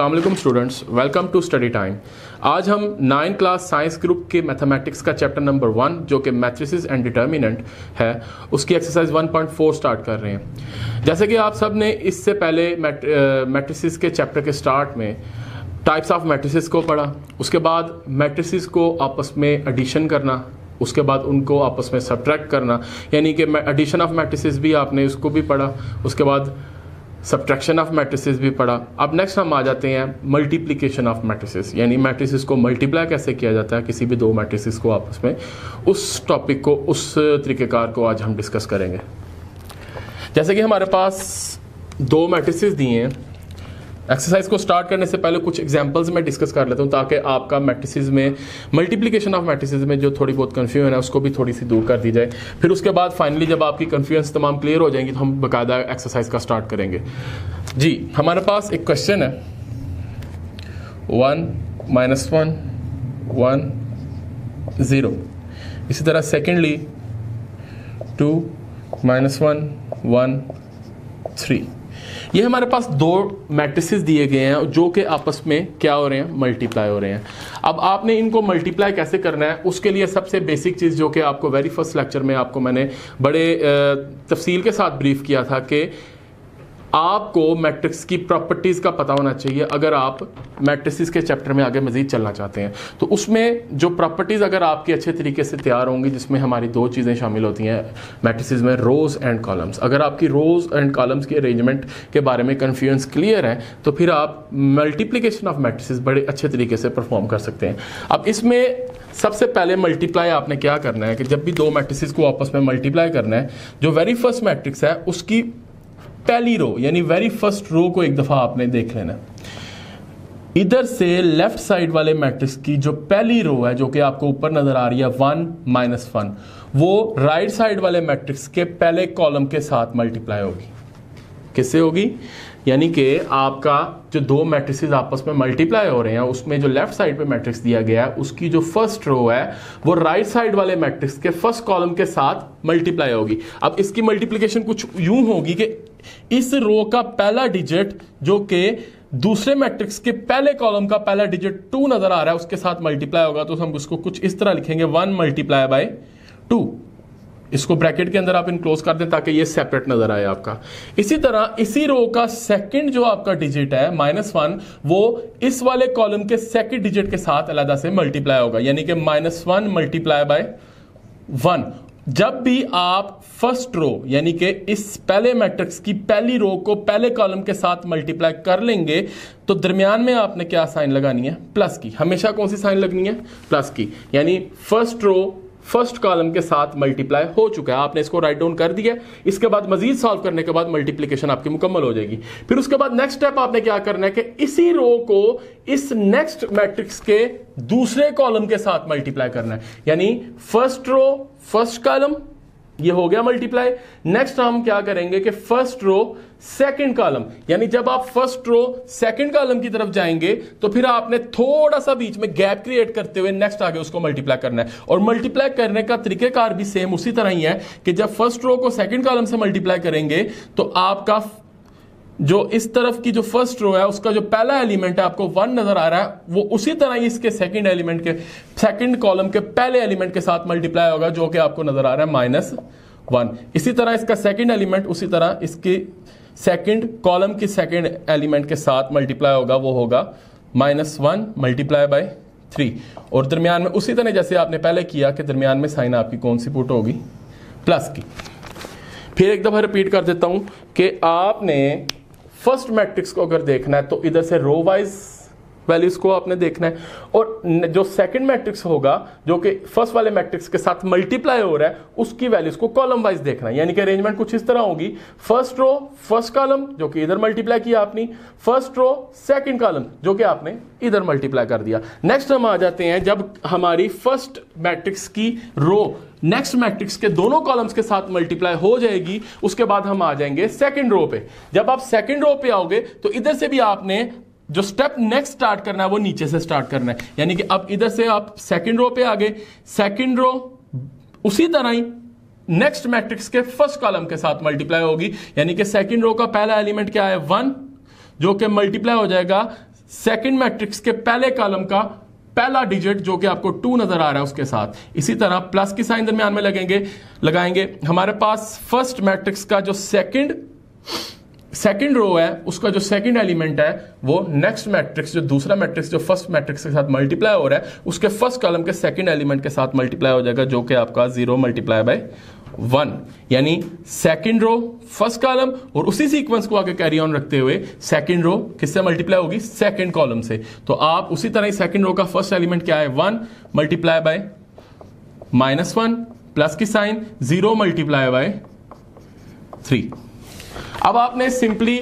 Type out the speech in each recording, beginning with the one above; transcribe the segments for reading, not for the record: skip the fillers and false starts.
अस्सलाम वालेकुम students, welcome to study time. आज हम 9th क्लास साइंस ग्रुप के मैथमेटिक्स का चैप्टर नंबर 1 जो कि मैट्रिसेस एंड डिटर्मिनेंट है उसकी एक्सरसाइज 1.4 स्टार्ट कर रहे हैं। जैसे कि आप सब ने इससे पहले मैट्रिसेस के चैप्टर के स्टार्ट में टाइप्स ऑफ मैट्रिसेस को पढ़ा, उसके बाद मैट्रिसेस को आपस में एडिशन करना, उसके बाद उनको आपस में सब्ट्रैक्ट करना, यानी कि एडिशन ऑफ मैट्रिसेस भी आपने उसको भी पढ़ा, उसके बाद सब्ट्रैक्शन ऑफ मैट्रिसेस भी पढ़ा। अब नेक्स्ट हम आ जाते हैं मल्टीप्लिकेशन ऑफ मैट्रिसेस, यानी मैट्रिसेस को मल्टीप्लाई कैसे किया जाता है किसी भी दो मैट्रिसेस को आपस में। उस टॉपिक को, उस तरीक़ेकार को आज हम डिस्कस करेंगे। जैसे कि हमारे पास दो मैट्रिसेस दिए हैं, एक्सरसाइज को स्टार्ट करने से पहले कुछ एग्जांपल्स मैं डिस्कस कर लेता हूं ताकि आपका मैट्रिसेस में, मल्टीप्लिकेशन ऑफ मैट्रिसेस में जो थोड़ी बहुत कन्फ्यूजन है उसको भी थोड़ी सी दूर कर दी जाए। फिर उसके बाद फाइनली जब आपकी कन्फ्यूजन तमाम क्लियर हो जाएंगी तो हम बाकायदा एक्सरसाइज का स्टार्ट करेंगे। जी, हमारे पास एक क्वेश्चन है 1 - 1 1 0। इसी तरह सेकेंडली 2 - 1 1 3। ये हमारे पास दो मैट्रिसेस दिए गए हैं जो कि आपस में क्या हो रहे हैं, मल्टीप्लाई हो रहे हैं। अब आपने इनको मल्टीप्लाई कैसे करना है, उसके लिए सबसे बेसिक चीज़ जो कि आपको वेरी फर्स्ट लेक्चर में आपको मैंने बड़े तफसील के साथ ब्रीफ किया था कि आपको मैट्रिक्स की प्रॉपर्टीज़ का पता होना चाहिए अगर आप मैट्रिसेस के चैप्टर में आगे मज़ीद चलना चाहते हैं। तो उसमें जो प्रॉपर्टीज़ अगर आपकी अच्छे तरीके से तैयार होंगी, जिसमें हमारी दो चीज़ें शामिल होती हैं मैट्रिसेस में, रोज़ एंड कॉलम्स। अगर आपकी रोज़ एंड कॉलम्स की अरेंजमेंट के बारे में कन्फ्यूजन क्लियर है तो फिर आप मल्टीप्लिकेशन ऑफ मैट्रिसेस बड़े अच्छे तरीके से परफॉर्म कर सकते हैं। अब इसमें सबसे पहले मल्टीप्लाई आपने क्या करना है कि जब भी दो मैट्रिसेस को आपस में मल्टीप्लाई करना है, जो वेरी फर्स्ट मैट्रिक्स है उसकी पहली रो यानी वेरी फर्स्ट रो को एक दफा आपने देख लेना। इधर से लेफ्ट साइड वाले मैट्रिक्स की जो पहली रो है जो कि आपको ऊपर नजर आ रही है 1 - 1, वो राइट साइड वाले मैट्रिक्स के पहले कॉलम के साथ मल्टीप्लाई होगी। किससे होगी? यानी कि आपका जो दो मैट्रिसेस आपस में मल्टीप्लाई हो रहे हैं उसमें जो लेफ्ट साइड पे मैट्रिक्स दिया गया है उसकी जो फर्स्ट रो है वो राइट साइड वाले मैट्रिक्स के फर्स्ट कॉलम के साथ मल्टीप्लाई होगी। अब इसकी मल्टीप्लिकेशन कुछ यूं होगी कि इस रो का पहला डिजिट जो कि दूसरे मैट्रिक्स के पहले कॉलम का पहला डिजिट 2 नजर आ रहा है उसके साथ मल्टीप्लाई होगा, तो हम उसको कुछ इस तरह लिखेंगे 1 × 2। इसको ब्रैकेट के अंदर आप इनक्लोज कर दें ताकि ये सेपरेट नजर आए आपका। इसी तरह इसी रो का सेकंड जो आपका डिजिट है -1, वो इस वाले कॉलम के सेकंड डिजिट के साथ अलग से मल्टीप्लाई होगा, यानी कि -1 × 1। जब भी आप फर्स्ट रो यानी कि इस पहले मैट्रिक्स की पहली रो को पहले कॉलम के साथ मल्टीप्लाई कर लेंगे तो दरमियान में आपने क्या साइन लगानी है? प्लस की। हमेशा कौन सी साइन लगनी है? प्लस की। यानी फर्स्ट रो फर्स्ट कॉलम के साथ मल्टीप्लाई हो चुका है, आपने इसको राइट डाउन कर दिया। इसके बाद मजीद सॉल्व करने के बाद मल्टीप्लिकेशन आपकी मुकम्मल हो जाएगी। फिर उसके बाद नेक्स्ट स्टेप आपने क्या करना है कि इसी रो को इस नेक्स्ट मैट्रिक्स के दूसरे कॉलम के साथ मल्टीप्लाई करना है, यानी फर्स्ट रो फर्स्ट कॉलम ये हो गया मल्टीप्लाई। नेक्स्ट हम क्या करेंगे कि फर्स्ट रो सेकंड कॉलम, यानी जब आप फर्स्ट रो सेकंड कॉलम की तरफ जाएंगे तो फिर आपने थोड़ा सा बीच में गैप क्रिएट करते हुए नेक्स्ट आगे उसको मल्टीप्लाई करना है। और मल्टीप्लाई करने का तरीकेकार भी सेम उसी तरह ही है कि जब फर्स्ट रो को सेकंड कॉलम से मल्टीप्लाई करेंगे तो आपका जो इस तरफ की जो फर्स्ट रो है उसका जो पहला एलिमेंट है आपको 1 नजर आ रहा है, वो उसी तरह ही इसके सेकंड एलिमेंट के सेकंड कॉलम के पहले एलिमेंट के साथ मल्टीप्लाई होगा जो कि आपको नजर आ रहा है -1। इसी तरह इसका सेकंड एलिमेंट उसी तरह इसके सेकंड कॉलम की सेकंड एलिमेंट के साथ मल्टीप्लाई होगा, वो होगा -1 × 3। और दरमियान में उसी तरह जैसे आपने पहले किया कि दरमियान में साइन आपकी कौन सी पुट होगी? प्लस की। फिर एक दफा रिपीट कर देता हूं कि आपने फर्स्ट मैट्रिक्स को अगर देखना है तो इधर से रो वाइज वैल्यूज को आपने देखना है, और जो सेकंड मैट्रिक्स होगा जो कि फर्स्ट वाले मैट्रिक्स के साथ मल्टीप्लाई हो रहा है उसकी वैल्यूज को कॉलम वाइज देखना है। यानी कि अरेंजमेंट कुछ इस तरह होगी, फर्स्ट रो फर्स्ट कॉलम जो कि इधर मल्टीप्लाई किया आपने, फर्स्ट रो सेकंड कॉलम जो कि आपने इधर मल्टीप्लाई कर दिया। नेक्स्ट हम आ जाते हैं जब हमारी फर्स्ट मैट्रिक्स की रो नेक्स्ट मैट्रिक्स के दोनों कॉलम्स के साथ मल्टीप्लाई हो जाएगी, उसके बाद हम आ जाएंगे सेकंड रो पे। जब आप सेकंड रो पे आओगे तो इधर से भी आपने जो स्टेप नेक्स्ट स्टार्ट करना है वो नीचे से स्टार्ट करना है, यानी कि अब इधर से आप सेकंड रो पे आ गए, सेकंड रो उसी तरह ही नेक्स्ट मैट्रिक्स के फर्स्ट कॉलम के साथ मल्टीप्लाई होगी, यानी कि सेकंड रो का पहला एलिमेंट क्या है 1 जो कि मल्टीप्लाई हो जाएगा सेकंड मैट्रिक्स के पहले कॉलम का पहला डिजिट जो कि आपको 2 नजर आ रहा है उसके साथ। इसी तरह प्लस की साइन दरमियान में लगाएंगे हमारे पास फर्स्ट मैट्रिक्स का जो सेकंड रो है उसका जो सेकंड एलिमेंट है वो नेक्स्ट मैट्रिक्स जो दूसरा मैट्रिक्स जो फर्स्ट मैट्रिक्स के साथ मल्टीप्लाई हो रहा है उसके फर्स्ट कॉलम के सेकंड एलिमेंट के साथ मल्टीप्लाई हो जाएगा, जो कि आपका 0 मल्टीप्लाई बाय 1, यानी सेकंड रो फर्स्ट कॉलम और उसी सीक्वेंस को आगे कैरी ऑन रखते हुए सेकंड रो किससे मल्टीप्लाई होगी, सेकंड कॉलम से। तो आप उसी तरह ही सेकंड रो का फर्स्ट एलिमेंट क्या है 1 मल्टीप्लाई बाय -1 प्लस की साइन 0 मल्टीप्लाई बाय 3। अब आपने सिंपली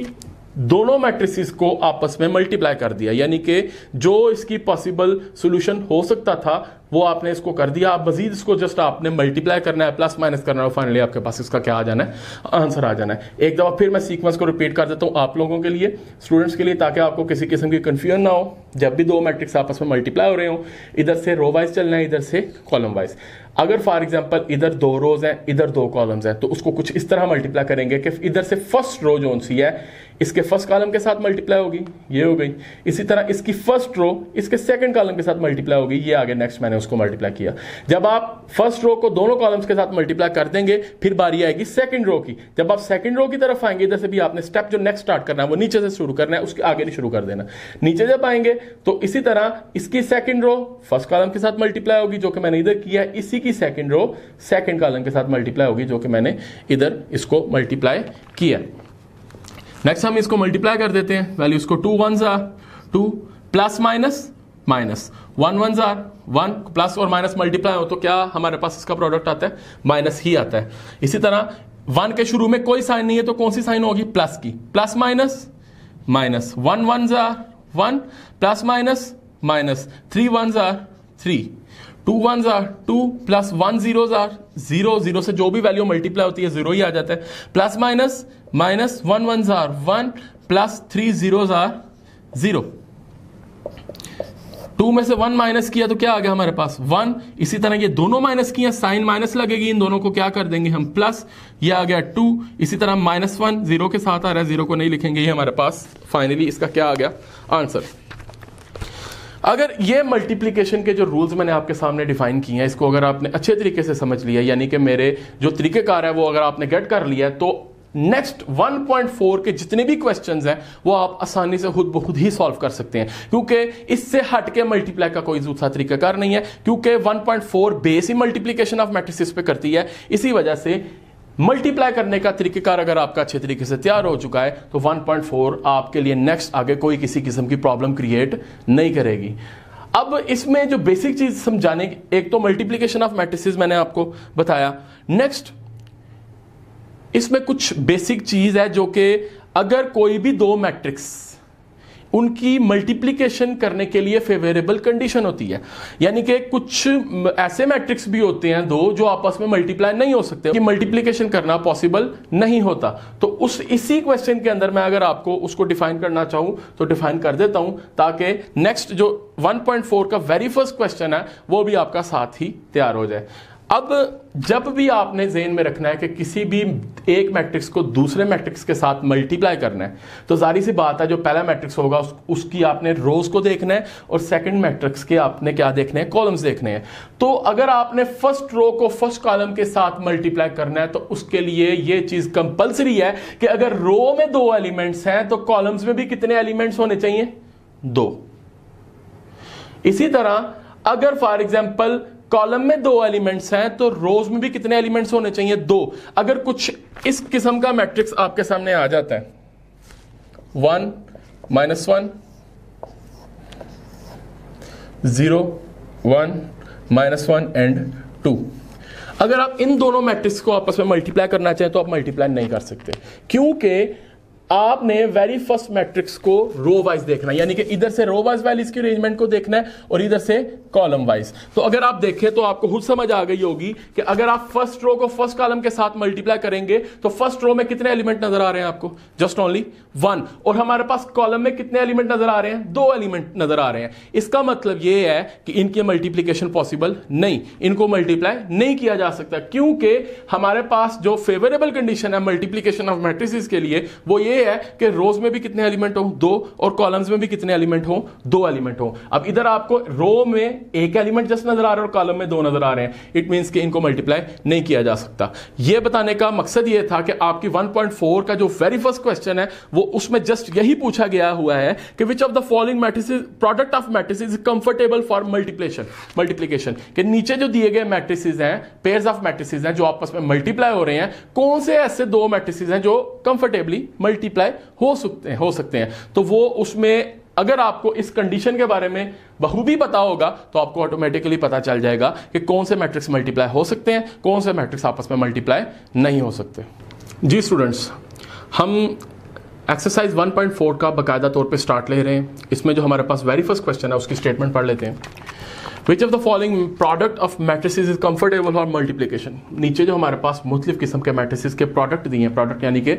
दोनों मैट्रिसेस को आपस में मल्टीप्लाई कर दिया, यानी कि जो इसकी पॉसिबल सॉल्यूशन हो सकता था वो आपने इसको कर दिया। आप मजीद इसको जस्ट आपने मल्टीप्लाई करना है, प्लस माइनस करना है, फाइनली आपके पास इसका क्या आ जाना है, आंसर आ जाना है। एक दफा फिर मैं सीक्वेंस को रिपीट कर देता हूं आप लोगों के लिए, स्टूडेंट्स के लिए, ताकि आपको किसी किस्म की कंफ्यूजन ना हो। जब भी दो मैट्रिक्स आपस में मल्टीप्लाई हो रहे हो, इधर से रो वाइज चलना है, इधर से कॉलम वाइज। अगर फॉर एग्जांपल इधर 2 रोज हैं, इधर 2 कॉलम्स हैं, तो उसको कुछ इस तरह मल्टीप्लाई करेंगे कि इधर से फर्स्ट रो जो सी है इसके फर्स्ट कॉलम के साथ मल्टीप्लाई होगी, ये हो गई। इसी तरह इसकी फर्स्ट रो इसके सेकंड कॉलम के साथ मल्टीप्लाई होगी, ये आगे नेक्स्ट मैंने उसको मल्टीप्लाई किया। जब आप फर्स्ट रो को दोनों कॉलम्स के साथ मल्टीप्लाई कर देंगे, फिर बारी आएगी सेकंड रो की। जब आप सेकंड रो की तरफ आएंगे, इधर से भी आपने स्टेप जो नेक्स्ट स्टार्ट करना है वो नीचे से शुरू करना है, उसके आगे नहीं शुरू कर देना। नीचे जब आएंगे तो इसी तरह इसकी सेकंड रो फर्स्ट कॉलम के साथ मल्टीप्लाई होगी, जो कि मैंने इधर किया है। इसी की सेकंड रो सेकंड कॉलम के साथ मल्टीप्लाई होगी, जो कि मैंने इधर इसको मल्टीप्लाई किया। नेक्स्ट हम इसको मल्टीप्लाई कर देते हैं, वैल्यूज को 2 1s are 2 plus minus minus 1 1s are 1, plus और माइनस मल्टीप्लाई हो तो क्या हमारे पास इसका प्रोडक्ट आता है, माइनस ही आता है। इसी तरह 1 के शुरू में कोई साइन नहीं है तो कौन सी साइन होगी, प्लस की, plus minus minus 1 1s are 1 plus minus minus 3 1s are 3 2 1s are 2 plus 1 0s are 0 0 से जो भी वैल्यू मल्टीप्लाई होती है 0 ही आ जाता है। Plus minus minus 1 1s are 1 plus 3 0s are 0। 2 में से 1 माइनस किया तो क्या आ गया हमारे पास 1। इसी तरह ये दोनों माइनस किया, साइन माइनस लगेगी, इन दोनों को क्या कर देंगे हम प्लस, ये आ गया 2। इसी तरह -1 0 के साथ आ रहा है, 0 को नहीं लिखेंगे, ये हमारे पास फाइनली इसका क्या आ गया आंसर। अगर ये मल्टीप्लिकेशन के जो रूल्स मैंने आपके सामने डिफाइन किए हैं, इसको अगर आपने अच्छे तरीके से समझ लिया, यानी कि मेरे जो तरीकेकार है वो अगर आपने गेट कर लिया है, तो नेक्स्ट 1.4 के जितने भी क्वेश्चंस हैं वो आप आसानी से खुद ब खुद ही सॉल्व कर सकते हैं, क्योंकि इससे हटके मल्टीप्लाई का कोई दूसरा तरीकाकार नहीं है, क्योंकि 1.4 base he multiplication of matrices पे करती है। इसी वजह से मल्टीप्लाई करने का तरीकेकार अगर आपका अच्छे तरीके से तैयार हो चुका है तो 1.4 आपके लिए नेक्स्ट आगे कोई किसी किस्म की प्रॉब्लम क्रिएट नहीं करेगी। अब इसमें जो बेसिक चीज समझाने, एक तो मल्टीप्लिकेशन ऑफ मैट्रिसेस मैंने आपको बताया, नेक्स्ट इसमें कुछ बेसिक चीज है जो कि अगर कोई भी दो मैट्रिक्स उनकी मल्टीप्लिकेशन करने के लिए फेवरेबल कंडीशन होती है, यानी कि कुछ ऐसे मैट्रिक्स भी होते हैं दो जो आपस में मल्टीप्लाई नहीं हो सकते, कि मल्टीप्लिकेशन करना पॉसिबल नहीं होता। तो उस इसी क्वेश्चन के अंदर मैं अगर आपको उसको डिफाइन करना चाहूं तो डिफाइन कर देता हूं, ताकि नेक्स्ट जो 1.4 का वेरी फर्स्ट क्वेश्चन है वो भी आपका साथ ही तैयार हो जाए। अब जब भी आपने ज़हन में रखना है कि किसी भी एक मैट्रिक्स को दूसरे मैट्रिक्स के साथ मल्टीप्लाई करना है, तो जारी सी बात है जो पहला मैट्रिक्स होगा उसकी आपने रोज को देखना है और सेकंड मैट्रिक्स के आपने क्या देखने हैं, कॉलम्स देखने हैं। तो अगर आपने फर्स्ट रो को फर्स्ट कॉलम के साथ मल्टीप्लाई करना है तो उसके लिए ये चीज कंपल्सरी है कि अगर रो में 2 एलिमेंट्स हैं तो कॉलम्स में भी कितने एलिमेंट्स होने चाहिए, 2। इसी तरह अगर फॉर एग्जाम्पल कॉलम में 2 एलिमेंट्स हैं तो रोज में भी कितने एलिमेंट्स होने चाहिए, 2। अगर कुछ इस किस्म का मैट्रिक्स आपके सामने आ जाता है 1 -1 0 1 -1 एंड 2, अगर आप इन दोनों मैट्रिक्स को आपस में मल्टीप्लाई करना चाहें तो आप मल्टीप्लाई नहीं कर सकते, क्योंकि आपने वेरी फर्स्ट मैट्रिक्स को रो वाइज देखना है, यानी कि इधर से रो वाइज वैल्यूज की अरेंजमेंट को देखना है और इधर से कॉलम वाइज। तो अगर आप देखें तो आपको खुद समझ आ गई होगी कि अगर आप फर्स्ट रो को फर्स्ट कॉलम के साथ मल्टीप्लाई करेंगे तो फर्स्ट रो में कितने एलिमेंट नजर आ रहे हैं आपको, जस्ट ओनली 1। और हमारे पास कॉलम में कितने एलिमेंट नजर आ रहे हैं, 2 एलिमेंट नजर आ रहे हैं। इसका मतलब यह है कि इनकी मल्टीप्लीकेशन पॉसिबल नहीं, इनको मल्टीप्लाई नहीं किया जा सकता, क्योंकि हमारे पास जो फेवरेबल कंडीशन है मल्टीप्लीकेशन ऑफ मैट्रिसेस के लिए वो ये ये है कि रोज में भी कितने एलिमेंट हो, 2, और कॉलम्स में भी कितने एलिमेंट हो, 2 एलिमेंट हो। अब इधर आपको रो में एक एलिमेंट जस्ट नजर आ रहा है और कॉलम में 2 नजर आ रहे हैं, इट मींस कि इनको मल्टीप्लाई नहीं किया जा सकता। यह बताने का मकसद यह था कि आपकी 1.4 का जो वेरी फर्स्ट क्वेश्चन है वो उसमें जस्ट यही पूछा गया हुआ है कि which of the following matrices product of matrices is comfortable for multiplication, के नीचे जो दिए गए मैट्रिसेस हैं, पेयर्स ऑफ मैट्रिसेस हैं जो आपस में मल्टीप्लाई हो रहे हैं, कौन से ऐसे 2 मैट्रिसेस हैं जो कंफर्टेबली मल्टीप्लाई हो सकते हैं। तो वो उसमें अगर आपको इस कंडीशन के बारे में बखूबी पता होगा तो आपको ऑटोमेटिकली पता चल जाएगा कि कौन से मैट्रिक्स मल्टीप्लाई हो सकते हैं, कौन से मैट्रिक्स आपस में मल्टीप्लाई नहीं हो सकते। जी स्टूडेंट्स, हम एक्सरसाइज 1.4 का बाकायदा तौर पे स्टार्ट ले रहे हैं। इसमें जो हमारे पास वेरी फर्स्ट क्वेश्चन है उसकी स्टेटमेंट पढ़ लेते हैं। Which of the following product of matrices is comfortable for multiplication. नीचे जो हमारे पास मुख्तलिफ किस्म के मैट्रिसेस के प्रोडक्ट दिए हैं, प्रोडक्ट यानी कि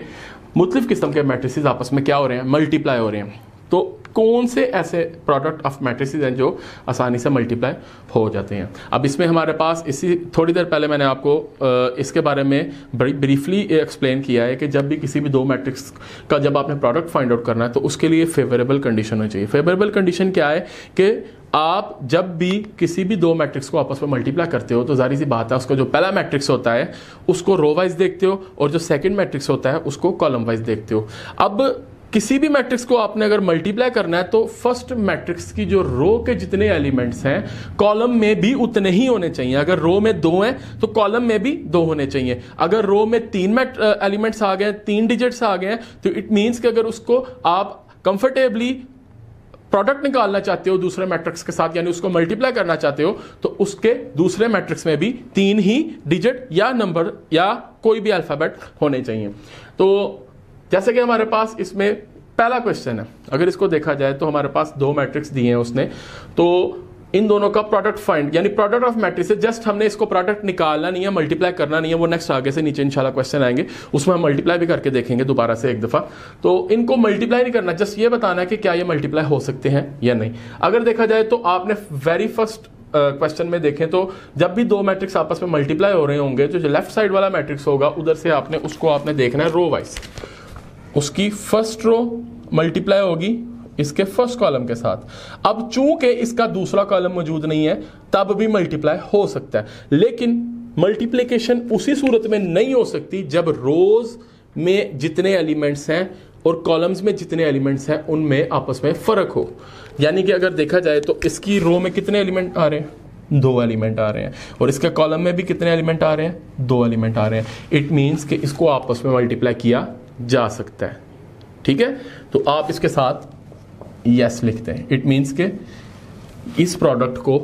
मुख्तलिफ किस्म के मैट्रिसेस आपस में क्या हो रहे हैं, मल्टीप्लाई हो रहे हैं। तो कौन से ऐसे प्रोडक्ट ऑफ मैट्रिसेस हैं जो आसानी से मल्टीप्लाई हो जाते हैं। अब इसमें हमारे पास इसी थोड़ी देर पहले मैंने आपको इसके बारे में बड़ी ब्रीफली एक्सप्लेन किया है कि जब भी किसी भी 2 मैट्रिक्स का जब आपने प्रोडक्ट फाइंड आउट करना है तो उसके लिए फेवरेबल कंडीशन होनी चाहिए। फेवरेबल कंडीशन क्या है कि आप जब भी किसी भी 2 मैट्रिक्स को आपस में मल्टीप्लाई करते हो तो जाहिर सी बात है उसका जो पहला मैट्रिक्स होता है उसको रो वाइज देखते हो और जो सेकंड मैट्रिक्स होता है उसको कॉलम वाइज देखते हो। अब किसी भी मैट्रिक्स को आपने अगर मल्टीप्लाई करना है तो फर्स्ट मैट्रिक्स की जो रो के जितने एलिमेंट्स हैं कॉलम में भी उतने ही होने चाहिए। अगर रो में 2 हैं तो कॉलम में भी 2 होने चाहिए। अगर रो में 3 एलिमेंट्स आ गए, 3 डिजिट्स आ गए हैं, तो इट मीन्स कि अगर उसको आप कंफर्टेबली प्रोडक्ट निकालना चाहते हो दूसरे मैट्रिक्स के साथ, यानी उसको मल्टीप्लाई करना चाहते हो, तो उसके दूसरे मैट्रिक्स में भी 3 ही डिजिट या नंबर या कोई भी अल्फाबेट होने चाहिए। तो जैसे कि हमारे पास इसमें पहला क्वेश्चन है, अगर इसको देखा जाए तो हमारे पास 2 मैट्रिक्स दिए हैं उसने, तो इन दोनों का प्रोडक्ट फाइंड यानी प्रोडक्ट ऑफ मैट्रिक्स, जस्ट हमने इसको प्रोडक्ट निकालना नहीं है, मल्टीप्लाई करना नहीं है। वो नेक्स्ट आगे से नीचे इंशाल्लाह क्वेश्चन आएंगे उसमें हम मल्टीप्लाई भी करके देखेंगे दोबारा से एक दफा। तो इनको मल्टीप्लाई नहीं करना, जस्ट ये बताना है कि क्या ये मल्टीप्लाई हो सकते हैं या नहीं। अगर देखा जाए तो आपने वेरी फर्स्ट क्वेश्चन में देखें तो जब भी 2 मैट्रिक्स आपस में मल्टीप्लाई हो रहे होंगे तो जो लेफ्ट साइड वाला मैट्रिक्स होगा उधर से आपने देखना है रो वाइज, उसकी फर्स्ट रो मल्टीप्लाई होगी इसके फर्स्ट कॉलम के साथ। अब चूंकि इसका दूसरा कॉलम मौजूद नहीं है तब भी मल्टीप्लाई हो सकता है, लेकिन मल्टीप्लिकेशन उसी सूरत में नहीं हो सकती जब रोज में जितने एलिमेंट्स हैं और कॉलम्स में जितने एलिमेंट्स हैं उनमें आपस में फर्क हो। यानी कि अगर देखा जाए तो इसकी रो में कितने एलिमेंट आ रहे हैं, 2 एलिमेंट आ रहे हैं, और इसके कॉलम में भी कितने एलिमेंट आ रहे हैं, 2 एलिमेंट आ रहे हैं। इट मीन्स कि इसको आपस में मल्टीप्लाई किया जा सकता है। ठीक है, तो आप इसके साथ यस लिखते हैं। इट मीन्स के इस प्रोडक्ट को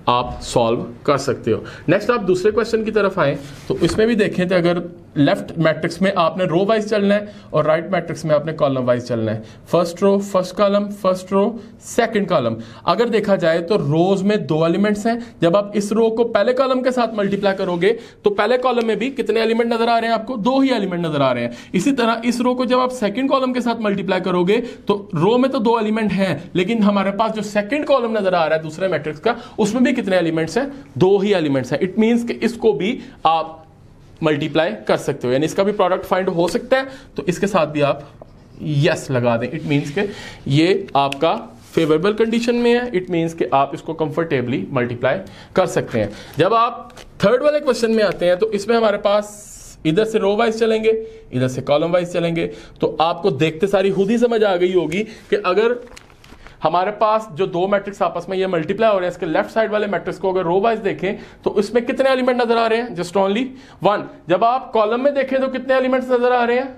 आप सॉल्व कर सकते हो। नेक्स्ट आप दूसरे क्वेश्चन की तरफ आए तो इसमें भी देखें तो अगर लेफ्ट मैट्रिक्स में आपने रो वाइज चलना है और राइट मैट्रिक्स में आपने कॉलम वाइज चलना है। First row first column, first row second column. अगर देखा जाए तो रोज में 2 एलिमेंट्स हैं, जब आप इस रो को पहले कॉलम के साथ मल्टीप्लाई करोगे तो पहले कॉलम में भी कितने एलिमेंट नजर आ रहे हैं आपको, 2 ही एलिमेंट नजर आ रहे हैं। इसी तरह इस रो को जब आप सेकंड कॉलम के साथ मल्टीप्लाई करोगे तो रो में तो 2 एलिमेंट हैं, लेकिन हमारे पास जो सेकंड कॉलम नजर आ रहा है दूसरे मैट्रिक्स का उसमें भी कितने एलिमेंट्स हैं, 2 ही एलिमेंट्स हैं। इट मींस कि इसको भी आप मल्टीप्लाई कर सकते हो, यानी इसका भी प्रोडक्ट फाइंड हो सकता है, तो इसके साथ भी आप यस लगा दें। इट मींस के ये आपका फेवरेबल कंडीशन में है। इट मींस कि आप इसको कंफर्टेबली मल्टीप्लाई कर सकते हैं। जब आप थर्ड वाले क्वेश्चन में आते हैं तो इसमें हमारे पास इधर से रो वाइज चलेंगे, इधर से कॉलम वाइज चलेंगे, तो आपको देखते सारी खुद ही समझ आ गई होगी कि अगर हमारे पास जो 2 मैट्रिक्स आपस में ये मल्टीप्लाई हो रहे हैं, इसके लेफ्ट साइड वाले मैट्रिक्स को अगर रो वाइज देखें तो इसमें कितने एलिमेंट नजर आ रहे हैं, जस्ट ओनली 1। जब आप कॉलम में देखें तो कितने एलिमेंट्स नजर आ रहे हैं,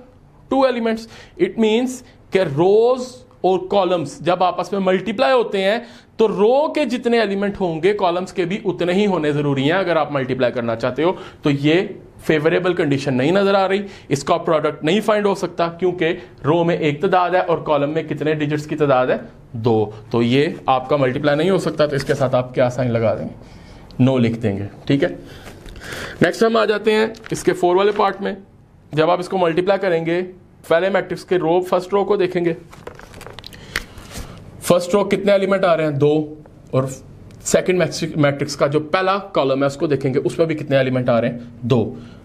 2 एलिमेंट्स। इट मींस कि रोज और कॉलम्स जब आपस में मल्टीप्लाई होते हैं तो रो के जितने एलिमेंट होंगे कॉलम्स के भी उतने ही होने जरूरी हैं अगर आप मल्टीप्लाई करना चाहते हो। तो ये फेवरेबल कंडीशन नहीं नजर आ रही, इसका प्रोडक्ट नहीं फाइंड हो सकता क्योंकि रो में 1 तादाद है और कॉलम में कितने डिजिट्स की तादाद है, 2। तो ये आपका मल्टीप्लाई नहीं हो सकता, तो इसके साथ आप क्या साइन लगा देंगे, नो लिख देंगे। ठीक है, नेक्स्ट हम आ जाते हैं इसके 4 वाले पार्ट में। जब आप इसको मल्टीप्लाई करेंगे पहले मैट्रिक्स के रो फर्स्ट रो को देखेंगे, फर्स्ट रो कितने एलिमेंट आ रहे हैं, 2, और सेकंड मैट्रिक्स का जो पहला कॉलम है उसको देखेंगे उसमें भी कितने एलिमेंट आ रहे हैं,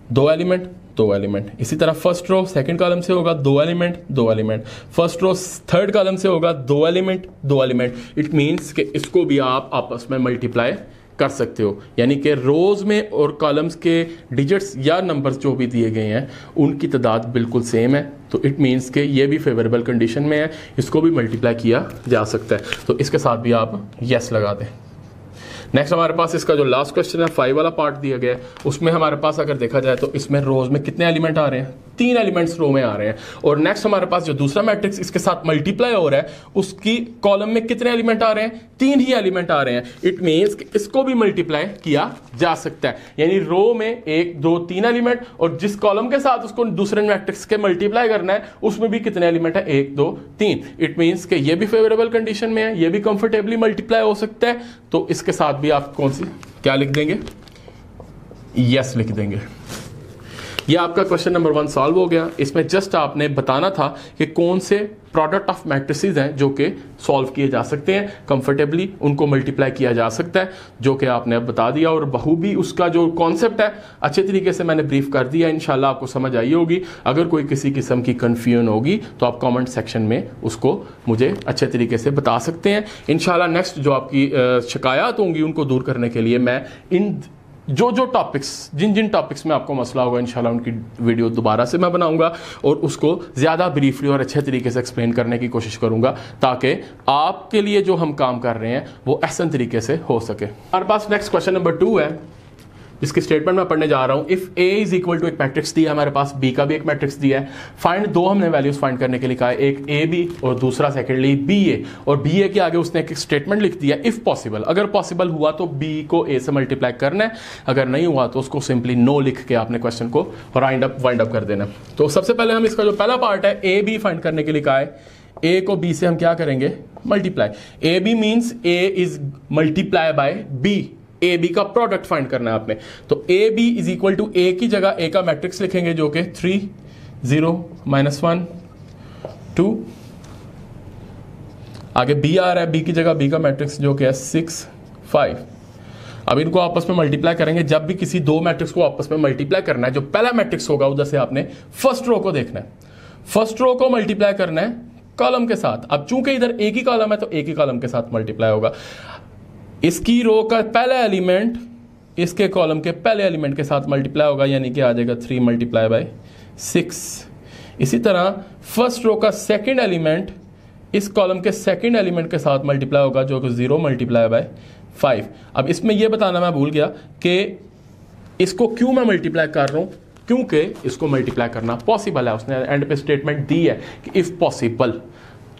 2 एलिमेंट। 2 एलिमेंट। इसी तरह फर्स्ट रो सेकंड कॉलम से होगा 2 element 2 element, first row third column से होगा 2 एलिमेंट 2 एलिमेंट। इट मींस कि इसको भी आप आपस में मल्टीप्लाई कर सकते हो, यानी कि रोज में और कॉलम्स के डिजिट्स या नंबर्स जो भी दिए गए हैं उनकी तादाद बिल्कुल सेम है। तो इट मींस कि ये भी फेवरेबल कंडीशन में है, इसको भी मल्टीप्लाई किया जा सकता है। तो इसके साथ भी आप यस लगा दें। नेक्स्ट हमारे पास इसका जो लास्ट क्वेश्चन है 5 वाला पार्ट दिया गया है, उसमें हमारे पास अगर देखा जाए तो इसमें रोज में कितने एलिमेंट आ रहे हैं, 3 एलिमेंट्स रो में आ रहे हैं। और नेक्स्ट हमारे पास जो दूसरा मैट्रिक्स इसके साथ मल्टीप्लाई हो रहा है उसकी कॉलम में कितने एलिमेंट आ रहे हैं, 3 ही एलिमेंट आ रहे हैं। इट मींस कि इसको भी मल्टीप्लाई किया जा सकता है, यानी रो में 1 2 3 एलिमेंट और जिस कॉलम के साथ उसको दूसरे मैट्रिक्स के मल्टीप्लाई करना है उसमें भी कितने एलिमेंट है, 1 2 3। इट मींस कि ये भी फेवरेबल कंडीशन में है, ये भी कंफर्टेबली मल्टीप्लाई हो सकता है। तो इसके साथ भी आप कौन सी क्या लिख देंगे, यस लिख देंगे। ये आपका क्वेश्चन नंबर 1 सॉल्व हो गया। इसमें जस्ट आपने बताना था कि कौन से प्रोडक्ट ऑफ मैट्रिसेस हैं जो कि सॉल्व किए जा सकते हैं कंफर्टेबली, उनको मल्टीप्लाई किया जा सकता है, जो कि आपने अब बता दिया। और बखूबी उसका जो कॉन्सेप्ट है अच्छे तरीके से मैंने ब्रीफ कर दिया, इंशाल्लाह आपको समझ आई होगी। अगर कोई किसी किस्म की कन्फ्यूजन होगी तो आप कमेंट सेक्शन में उसको मुझे अच्छे तरीके से बता सकते हैं। इंशाल्लाह नेक्स्ट जो आपकी शिकायत होंगी उनको दूर करने के लिए मैं इन जो टॉपिक्स जिन टॉपिक्स में आपको मसला होगा इंशाल्लाह उनकी वीडियो दोबारा से मैं बनाऊंगा और उसको ज़्यादा ब्रीफली और अच्छे तरीके से एक्सप्लेन करने की कोशिश करूंगा ताकि आपके लिए जो हम काम कर रहे हैं वो आसान तरीके से हो सके। हमारे पास नेक्स्ट क्वेश्चन नंबर 2 है, इसकी स्टेटमेंट मैं पढ़ने जा रहा हूं। If A is equal to एक मैट्रिक्स दिया है, हमारे पास बी का भी एक मैट्रिक्स दिया है। फाइंड, 2 हमने वैल्यूज फाइंड करने के लिए कहा है, एक ए बी और दूसरा सेकेंडली बी ए। और बी ए के आगे उसने एक स्टेटमेंट लिख दिया, इफ पॉसिबल, अगर पॉसिबल हुआ तो बी को ए से मल्टीप्लाई करना है, अगर नहीं हुआ तो उसको सिंपली नो लिख के आपने क्वेश्चन को वाइंड अप कर देना। तो सबसे पहले हम इसका जो पहला पार्ट है ए बी फाइंड करने के लिए कहा है, ए को बी से हम क्या करेंगे, multiply. A B means A is multiply by B, A B का प्रोडक्ट फाइंड करना है आपने। तो A B is equal to A की जगह ए का मैट्रिक्स लिखेंगे जो कि 3 0 -1 2, आगे बी आ रहा है, बी की जगह बी का मैट्रिक्स जो कि है 6 5। अब इनको आपस में मल्टीप्लाई करेंगे। जब भी किसी 2 मैट्रिक्स को आपस में मल्टीप्लाई करना है, जो पहला मैट्रिक्स होगा उधर से आपने फर्स्ट रो को देखना है, फर्स्ट रो को मल्टीप्लाई करना है कॉलम के साथ। अब चूंकि इधर एक ही कॉलम है तो एक ही कॉलम के साथ मल्टीप्लाई होगा। इसकी रो का पहला एलिमेंट इसके कॉलम के पहले एलिमेंट के साथ मल्टीप्लाई होगा, यानी कि आ जाएगा 3 मल्टीप्लाई बाय 6। इसी तरह फर्स्ट रो का सेकंड एलिमेंट इस कॉलम के सेकंड एलिमेंट के साथ मल्टीप्लाई होगा जो कि 0 मल्टीप्लाई बाय 5। अब इसमें यह बताना मैं भूल गया कि इसको क्यों मैं मल्टीप्लाई कर रहा हूं, क्योंकि इसको मल्टीप्लाई करना पॉसिबल है। उसने एंड पे स्टेटमेंट दी है कि इफ पॉसिबल।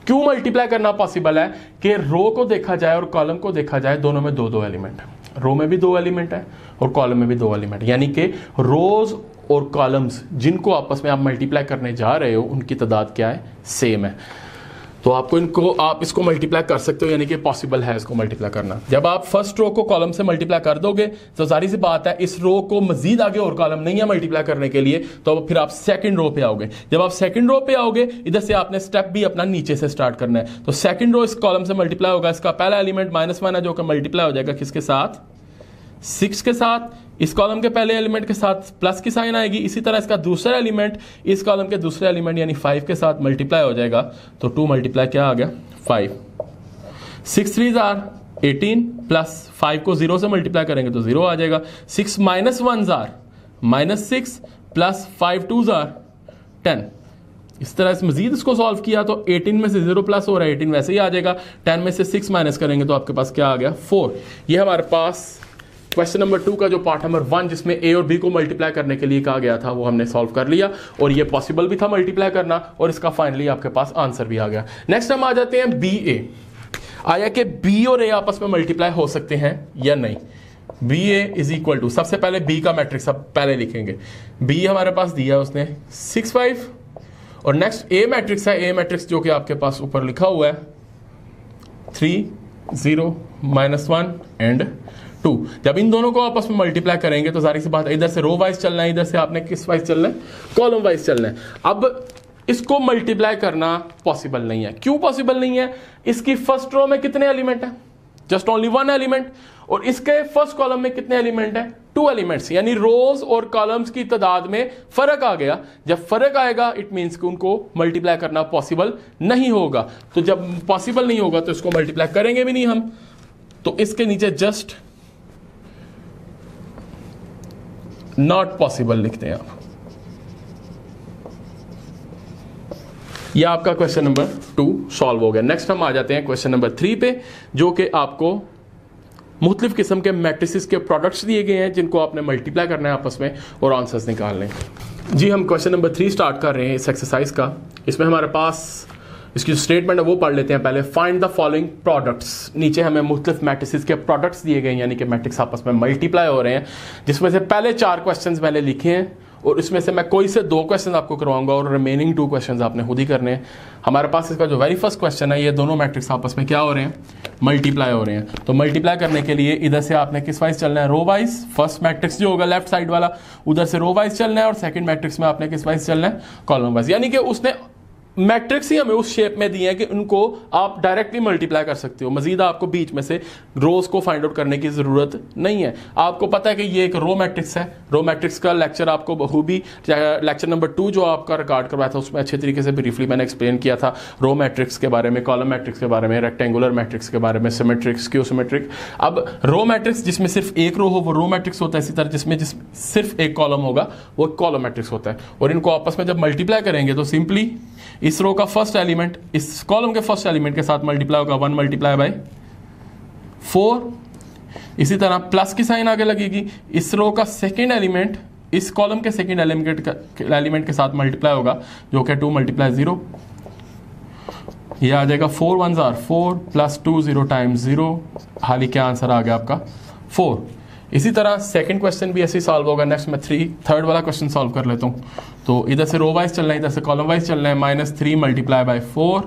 क्यों मल्टीप्लाई करना पॉसिबल है कि रो को देखा जाए और कॉलम को देखा जाए, दोनों में 2 एलिमेंट है। रो में भी 2 एलिमेंट है और कॉलम में भी 2 एलिमेंट, यानी कि रोज और कॉलम्स जिनको आपस में आप मल्टीप्लाई करने जा रहे हो उनकी तादाद क्या है, सेम है। तो आप इसको मल्टीप्लाई कर सकते हो, यानी कि पॉसिबल है इसको मल्टीप्लाई करना। जब आप फर्स्ट रो को कॉलम से मल्टीप्लाई कर दोगे तो जाहिर सी बात है इस रो को मजीद आगे और कॉलम नहीं है मल्टीप्लाई करने के लिए, तो फिर आप सेकंड रो पे आओगे। जब आप सेकंड रो पे आओगे इधर से आपने स्टेप भी अपना नीचे से स्टार्ट करना है। तो सेकंड रो इस कॉलम से मल्टीप्लाई होगा, इसका पहला एलिमेंट -1 है जो कि मल्टीप्लाई हो जाएगा किसके साथ, 6 के साथ। इस कॉलम के पहले एलिमेंट के साथ प्लस की साइन आएगी। इसी तरह इसका दूसरा एलिमेंट इस कॉलम के दूसरे एलिमेंट यानी 5 के साथ मल्टीप्लाई हो जाएगा। तो 2 मल्टीप्लाई क्या आ गया, 5। 6 3 जार 18 प्लस 5 को 0 से मल्टीप्लाई करेंगे तो 0 आ जाएगा। 6 -1 जार -6 प्लस 5 2 जार 10। इस तरह से मजीद इसको सॉल्व किया तो 18 में से 0 प्लस हो रहा है, 18 वैसे ही आ जाएगा। 10 में से 6 माइनस करेंगे तो आपके पास क्या आ गया, 4। ये हमारे पास क्वेश्चन नंबर 2 का जो पार्ट नंबर 1 जिसमें ए और बी को मल्टीप्लाई करने के लिए कहा गया था वो हमने सॉल्व कर लिया और ये पॉसिबल भी था मल्टीप्लाई करना और इसका फाइनली आपके पास आंसर भी आ गया। नेक्स्ट हम आ जाते हैं बी ए। आया कि बी और ए आपस में मल्टीप्लाई हो सकते हैं या नहीं। B A is equal to, सबसे पहले बी का मैट्रिक्स अब पहले लिखेंगे। बी हमारे पास दिया उसने 6 5 और नेक्स्ट ए मैट्रिक्स है, ए मैट्रिक्स जो कि आपके पास ऊपर लिखा हुआ है 3 0 -1 एंड 2। जब इन दोनों को आपस में मल्टीप्लाई करेंगे तो सारी सी बात इधर से रो वाइज चलना है, इधर से आपने किस वाइज चलना है, कॉलम वाइज चलना है। अब इसको मल्टीप्लाई करना पॉसिबल नहीं है। क्यों पॉसिबल नहीं है, इसकी फर्स्ट रो में कितने एलिमेंट है, जस्ट ओनली वन एलिमेंट। और इसके फर्स्ट कॉलम में कितने एलिमेंट हैं? 2 एलिमेंट्स, यानी रोज और कॉलम्स की तादाद में फर्क आ गया। जब फर्क आएगा इट मींस कि उनको मल्टीप्लाई करना पॉसिबल नहीं होगा। तो जब पॉसिबल नहीं होगा तो इसको मल्टीप्लाई करेंगे भी नहीं हम। तो इसके नीचे जस्ट नॉट पॉसिबल लिखते हैं आप। यह आपका क्वेश्चन नंबर 2 सॉल्व हो गया। नेक्स्ट हम आ जाते हैं क्वेश्चन नंबर 3 पे, जो कि आपको मुख्तलिफ किस्म के मैट्रिसेस के प्रोडक्ट्स दिए गए हैं जिनको आपने मल्टीप्लाई करना है आपस में और आंसर्स निकालने हैं। जी हम क्वेश्चन नंबर 3 स्टार्ट कर रहे हैं इस एक्सरसाइज का। इसमें हमारे पास इसकी जो स्टेटमेंट है वो पढ़ लेते हैं पहले। Find the following products. नीचे हमें मुख्तलिफ मैट्रिसेस के प्रोडक्ट्स दिए गए हैं, यानी कि मैट्रिक्स आपस में मल्टीप्लाई हो रहे हैं, जिसमें से पहले 4 क्वेश्चन मैंने लिखे हैं और इसमें से मैं कोई से 2 क्वेश्चन आपको करवाऊंगा और रिमेनिंग 2 क्वेश्चन आपने खुद ही करने हैं। हमारे पास इसका जो वेरी फर्स्ट क्वेश्चन है, ये दोनों मैट्रिक्स आपस में क्या हो रहे हैं? मल्टीप्लाई हो रहे हैं। तो मल्टीप्लाई करने के लिए इधर से आपने किस वाइज चलना है? Row wise. फर्स्ट मैट्रिक्स जो होगा लेफ्ट साइड वाला, उधर से रो वाइज चलना है, और सेकंड मैट्रिक्स में आपने किस वाइज चलना है? Column wise. यानी कि उसने मैट्रिक्स ही हमें उस शेप में दिए हैं कि उनको आप डायरेक्टली मल्टीप्लाई कर सकते हो। मजीद आपको बीच में से रोज को फाइंड आउट करने की जरूरत नहीं है। आपको पता है कि ये एक रो मैट्रिक्स है। रो मैट्रिक्स का लेक्चर आपको बखूबी लेक्चर नंबर 2 जो आपका रिकॉर्ड करवाया था उसमें अच्छे तरीके से ब्रीफली मैंने एक्सप्लेन किया था रो मैट्रिक्स के बारे में, कॉलम मैट्रिक्स के बारे में, रेक्टेंगुलर मैट्रिक्स के बारे में, सिमेट्रिक, स्क्यू सिमेट्रिक। अब रो मैट्रिक्स जिसमें सिर्फ एक रो हो वो रो मैट्रिक्स होता है, इसी तरह जिसमें सिर्फ एक कॉलम होगा वो कॉलम मैट्रिक्स होता है। और इनको आपस में जब मल्टीप्लाई करेंगे तो सिंपली इस रो का फर्स्ट एलिमेंट इस कॉलम के फर्स्ट एलिमेंट के साथ मल्टीप्लाई होगा, 1 मल्टीप्लाई बाय 4। इसी तरह प्लस की साइन आगे लगेगी। इस रो का सेकेंड एलिमेंट इस कॉलम के सेकेंड एलिमेंट के साथ मल्टीप्लाई होगा, जो कि 2 मल्टीप्लाई 0। यह आ जाएगा 4 1s are 4 प्लस 2 0 टाइम्स 0। हाल ही क्या आंसर आ गया आपका? 4। इसी तरह सेकंड क्वेश्चन भी ऐसे ही सॉल्व होगा। नेक्स्ट मैं थर्ड वाला क्वेश्चन सॉल्व कर लेता हूँ। तो इधर से रो वाइज चलना है, इधर से कॉलम वाइज चलना है। -3 multiply by 4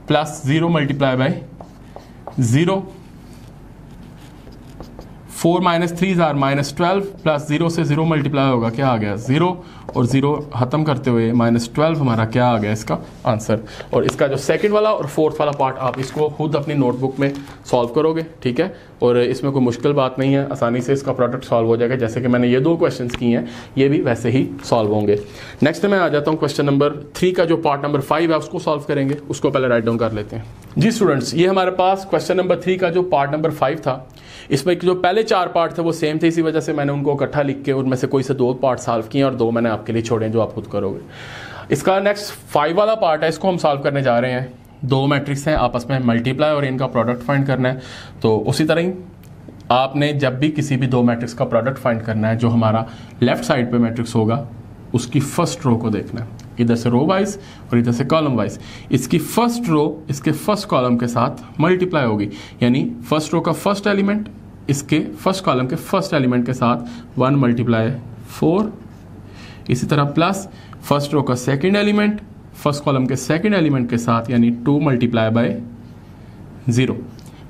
plus 0 multiply by 0। 4 - 3s are -12 plus 0 से 0 मल्टीप्लाई होगा, क्या आ गया? 0। और 0 खत्म करते हुए -12 हमारा क्या आ गया इसका आंसर। और इसका जो सेकंड वाला और फोर्थ वाला पार्ट आप इसको खुद अपनी नोटबुक में सॉल्व करोगे, ठीक है। और इसमें कोई मुश्किल बात नहीं है, आसानी से इसका प्रोडक्ट सॉल्व हो जाएगा। जैसे कि मैंने ये 2 क्वेश्चन किए हैं, ये भी वैसे ही सॉल्व होंगे। नेक्स्ट मैं आ जाता हूँ क्वेश्चन नंबर 3 का जो पार्ट नंबर 5 है उसको सॉल्व करेंगे। उसको पहले राइट डाउन कर लेते हैं। जी स्टूडेंट्स, ये हमारे पास क्वेश्चन नंबर 3 का जो पार्ट नंबर 5 था, इसमें जो पहले 4 पार्ट थे वो सेम थे, इसी वजह से मैंने उनको इकट्ठा लिख के उनमें से कोई से 2 पार्ट सॉल्व किए और 2 मैंने आपके लिए छोड़े जो आप खुद करोगे। इसका नेक्स्ट 5 वाला पार्ट है, इसको हम सॉल्व करने जा रहे हैं। 2 मैट्रिक्स हैं आपस में मल्टीप्लाई और इनका प्रोडक्ट फाइंड करना है। तो उसी तरह ही आपने जब भी किसी भी 2 मैट्रिक्स का प्रोडक्ट फाइंड करना है, जो हमारा लेफ्ट साइड पे मैट्रिक्स होगा उसकी फर्स्ट रो को देखना है। इधर से रो वाइज और इधर से कॉलम वाइज। इसकी फर्स्ट रो इसके फर्स्ट कॉलम के साथ मल्टीप्लाई होगी, यानी फर्स्ट रो का फर्स्ट एलिमेंट इसके फर्स्ट कॉलम के फर्स्ट एलिमेंट के साथ 1 मल्टीप्लाई 4। इसी तरह प्लस फर्स्ट रो का सेकंड एलिमेंट फर्स्ट कॉलम के सेकंड एलिमेंट के साथ, यानी 2 मल्टीप्लाई बाय 0।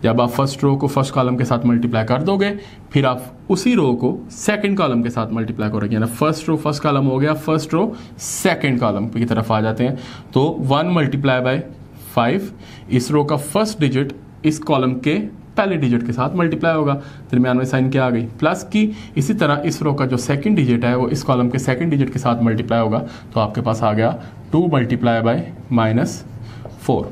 जब आप फर्स्ट रो को फर्स्ट कॉलम के साथ मल्टीप्लाई कर दोगे, फिर आप उसी रो को सेकंड कॉलम के साथ मल्टीप्लाई करोगे, यानी फर्स्ट रो फर्स्ट कॉलम हो गया, फर्स्ट रो सेकंड कॉलम की तरफ आ जाते हैं। तो 1 मल्टीप्लाई बाय 5, इस रो का फर्स्ट डिजिट इस कॉलम के पहले डिजिट के साथ मल्टीप्लाई होगा, दरमियान में साइन क्या आ गई? प्लस की। इसी तरह इस रो का जो सेकंड डिजिट है वो इस कॉलम के सेकंड डिजिट के साथ मल्टीप्लाई होगा, तो आपके पास आ गया 2 मल्टीप्लाई बाय -4।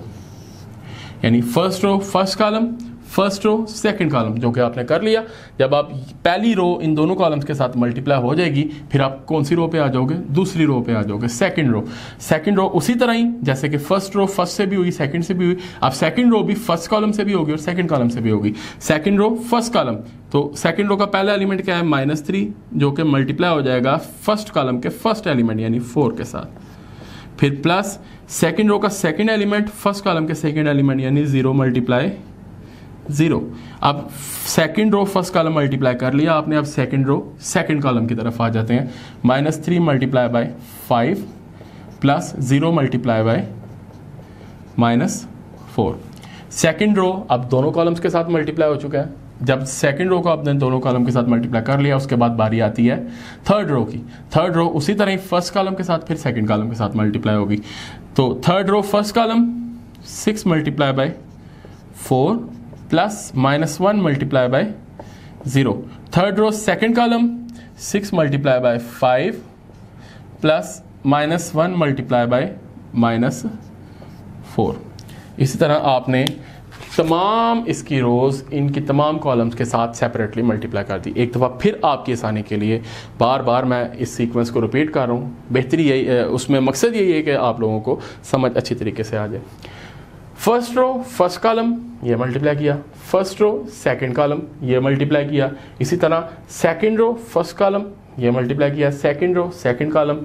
यानी first row first column, first row second column, जो कि आपने कर लिया। जब आप पहली रो इन दोनों कॉलम्स के साथ मल्टीप्लाई हो जाएगी, फिर आप कौन सी रो पे आ जाओगे? दूसरी रो पे आ जाओगे, सेकंड रो। सेकंड रो उसी तरह ही जैसे कि फर्स्ट रो फर्स्ट से भी हुई, सेकंड से भी हुई, अब सेकंड रो भी फर्स्ट कॉलम से भी होगी और सेकंड कॉलम से भी होगी। सेकंड रो फर्स्ट कॉलम, तो सेकंड रो का पहला एलिमेंट क्या है? -3, जो कि मल्टीप्लाई हो जाएगा फर्स्ट कॉलम के फर्स्ट एलिमेंट यानी 4 के साथ। फिर प्लस सेकंड रो का सेकंड एलिमेंट फर्स्ट कॉलम के सेकंड एलिमेंट यानी 0 मल्टीप्लाई 0। अब second row first column multiply कर लिया आपने, अब सेकंड रो सेकंड कॉलम की तरफ आ जाते हैं। -3 multiply by 5 plus 0 multiply by -4। Second row अब दोनों कॉलम्स के साथ मल्टीप्लाई हो चुका है। जब सेकंड रो को आपने दोनों कॉलम के साथ मल्टीप्लाई कर लिया, उसके बाद बारी आती है थर्ड रो की। थर्ड रो उसी तरह ही फर्स्ट कॉलम के साथ फिर सेकंड कॉलम के साथ मल्टीप्लाई होगी। तो third row first column 6 multiply by 4 plus -1 multiply by 0। Third row second column 6 multiply by 5 plus -1 multiply by -4। इसी तरह आपने तमाम इसकी रोज़ इनकी तमाम कॉलम्स के साथ सेपरेटली मल्टीप्लाई कर दी। एक दफ़ा फिर आपकी आसानी के लिए बार बार मैं इस सीक्वेंस को रिपीट कर रहा हूँ। बेहतरी यही, उसमें मकसद यही है कि आप लोगों को समझ अच्छी तरीके से आ जाए। फर्स्ट रो फर्स्ट कॉलम ये मल्टीप्लाई किया, फर्स्ट रो सेकंड कॉलम ये मल्टीप्लाई किया, इसी तरह सेकंड रो फर्स्ट कॉलम ये मल्टीप्लाई किया, सेकंड रो सेकंड कॉलम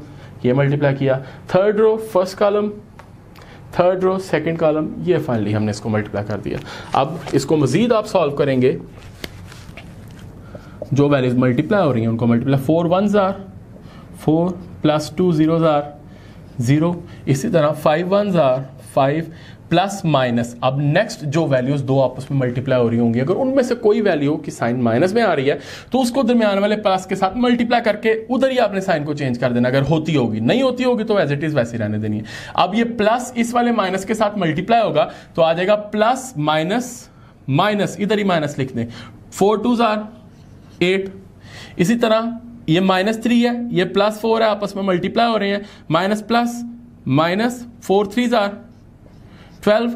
ये मल्टीप्लाई किया, third row first column third row second column ये फाइनली हमने इसको मल्टीप्लाई कर दिया। अब इसको मजीद आप सॉल्व करेंगे, जो वैल्यूज मल्टीप्लाई हो रही हैं उनको multiply 4 1s are 4 plus 2 0s are 0, इसी तरह 5 1s आर 5 प्लस माइनस। अब नेक्स्ट जो वैल्यूज दो आपस में मल्टीप्लाई हो रही होंगी, अगर उनमें से कोई वैल्यू की साइन माइनस में आ रही है तो उसको दरमियान वाले प्लस के साथ मल्टीप्लाई करके उधर ही आपने साइन को चेंज कर देना। अगर होती होगी, नहीं होती होगी तो एज इट इज वैसे रहने देनी है। अब ये प्लस इस वाले माइनस के साथ मल्टीप्लाई होगा तो आ जाएगा प्लस माइनस माइनस, इधर ही माइनस लिख दें, 4 2s आर 8। इसी तरह ये -3 है, ये +4 है, आपस में मल्टीप्लाई हो रहे हैं, minus plus minus 4 3s are 12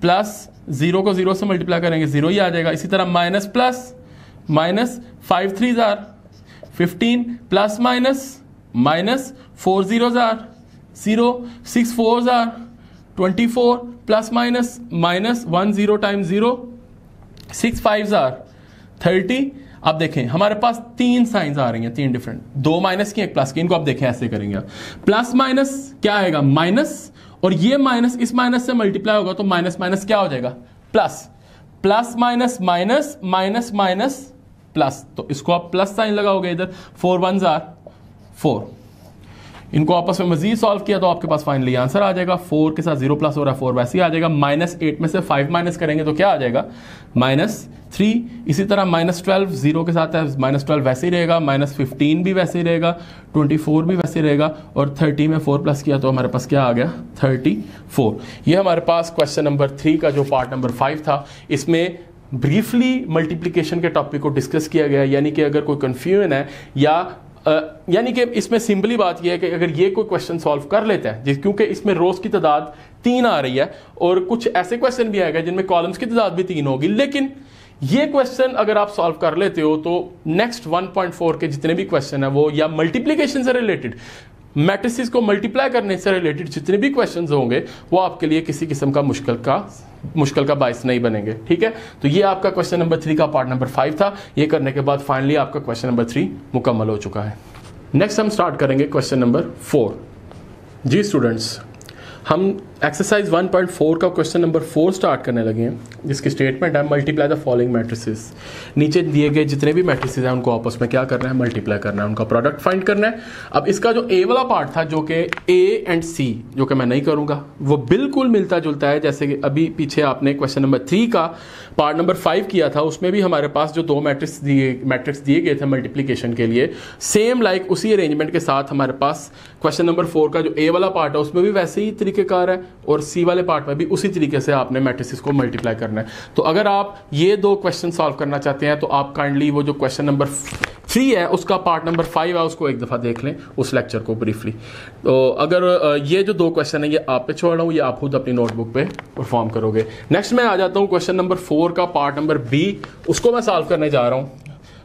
plus 0 को 0 से मल्टीप्लाई करेंगे 0 ही आ जाएगा। इसी तरह minus plus minus 5 3s are 15 plus minus minus 4 0s are 0 6 4s are 24 plus minus minus 1 0 times 0 6 5s are 30। अब देखें हमारे पास 3 साइंस आ रही हैं, 3 डिफरेंट, 2 माइनस की एक प्लस की। इनको आप देखें ऐसे करेंगे, प्लस माइनस क्या आएगा माइनस, और ये माइनस इस माइनस से मल्टीप्लाई होगा तो माइनस माइनस क्या हो जाएगा plus, plus minus minus minus minus plus, तो इसको आप प्लस साइन लगाओगे इधर, 4 1s आर 4। इनको आपस में मजीद सॉल्व किया तो आपके पास फाइनली आंसर आ जाएगा। 4 के साथ 0 प्लस हो रहा है 4 वैसे ही आ जाएगा। -8 में से 5 माइनस करेंगे तो क्या आ जाएगा -3। इसी तरह -12 0 के साथ है, -12 वैसे ही रहेगा, -15 भी वैसे ही रहेगा, 24 भी वैसे ही रहेगा, और 30 में 4 प्लस किया तो हमारे पास क्या आ गया 34। ये हमारे पास क्वेश्चन नंबर 3 का जो पार्ट नंबर 5 था, इसमें ब्रीफली मल्टीप्लिकेशन के टॉपिक को डिस्कस किया गया। यानी कि अगर कोई कन्फ्यूजन है या यानी कि इसमें सिंपली बात यह है कि अगर ये कोई क्वेश्चन सॉल्व कर लेता है, क्योंकि इसमें रोज की तादाद 3 आ रही है और कुछ ऐसे क्वेश्चन भी आएगा जिनमें कॉलम्स की तादाद भी 3 होगी, लेकिन ये क्वेश्चन अगर आप सॉल्व कर लेते हो तो नेक्स्ट 1.4 के जितने भी क्वेश्चन है वो या मल्टीप्लिकेशन से रिलेटेड, मैट्रिसेस को मल्टीप्लाई करने से रिलेटेड जितने भी क्वेश्चंस होंगे वो आपके लिए किसी किस्म का मुश्किल का बायस नहीं बनेंगे। ठीक है, तो ये आपका क्वेश्चन नंबर 3 का पार्ट नंबर 5 था। ये करने के बाद फाइनली आपका क्वेश्चन नंबर 3 मुकम्मल हो चुका है। नेक्स्ट हम स्टार्ट करेंगे क्वेश्चन नंबर 4। जी स्टूडेंट्स, हम एक्सरसाइज 1.4 का क्वेश्चन नंबर 4 स्टार्ट करने लगे हैं, जिसकी स्टेटमेंट है मल्टीप्लाई द फॉलोइंग मैट्रिसेस। नीचे दिए गए जितने भी मैट्रिसेस हैं उनको आपस में क्या करना है, मल्टीप्लाई करना है, उनका प्रोडक्ट फाइंड करना है। अब इसका जो ए वाला पार्ट था जो कि ए एंड सी, जो कि मैं नहीं करूंगा, वो बिल्कुल मिलता जुलता है जैसे कि अभी पीछे आपने क्वेश्चन नंबर 3 का पार्ट नंबर 5 किया था, उसमें भी हमारे पास जो 2 मैट्रिक्स दिए गए थे मल्टीप्लीकेशन के लिए, सेम लाइक उसी अरेंजमेंट के साथ हमारे पास क्वेश्चन नंबर 4 का जो ए वाला पार्ट है उसमें भी वैसे ही तरीकेकार है, और सी वाले पार्ट में भी उसी तरीके से आपने मैट्रिसेस को मल्टीप्लाई करना है। तो अगर आप ये 2 क्वेश्चन सॉल्व करना चाहते हैं तो आप काइंडली वो जो क्वेश्चन नंबर 3 है उसका पार्ट नंबर 5 है उसको एक दफ़ा देख लें, उस लेक्चर को ब्रीफली। तो अगर ये जो 2 क्वेश्चन है ये आप पे छोड़ रहा हूँ, ये आप खुद अपनी नोटबुक पे परफॉर्म करोगे। नेक्स्ट मैं आ जाता हूँ क्वेश्चन नंबर 4 का पार्ट नंबर बी, उसको मैं सॉल्व करने जा रहा हूँ।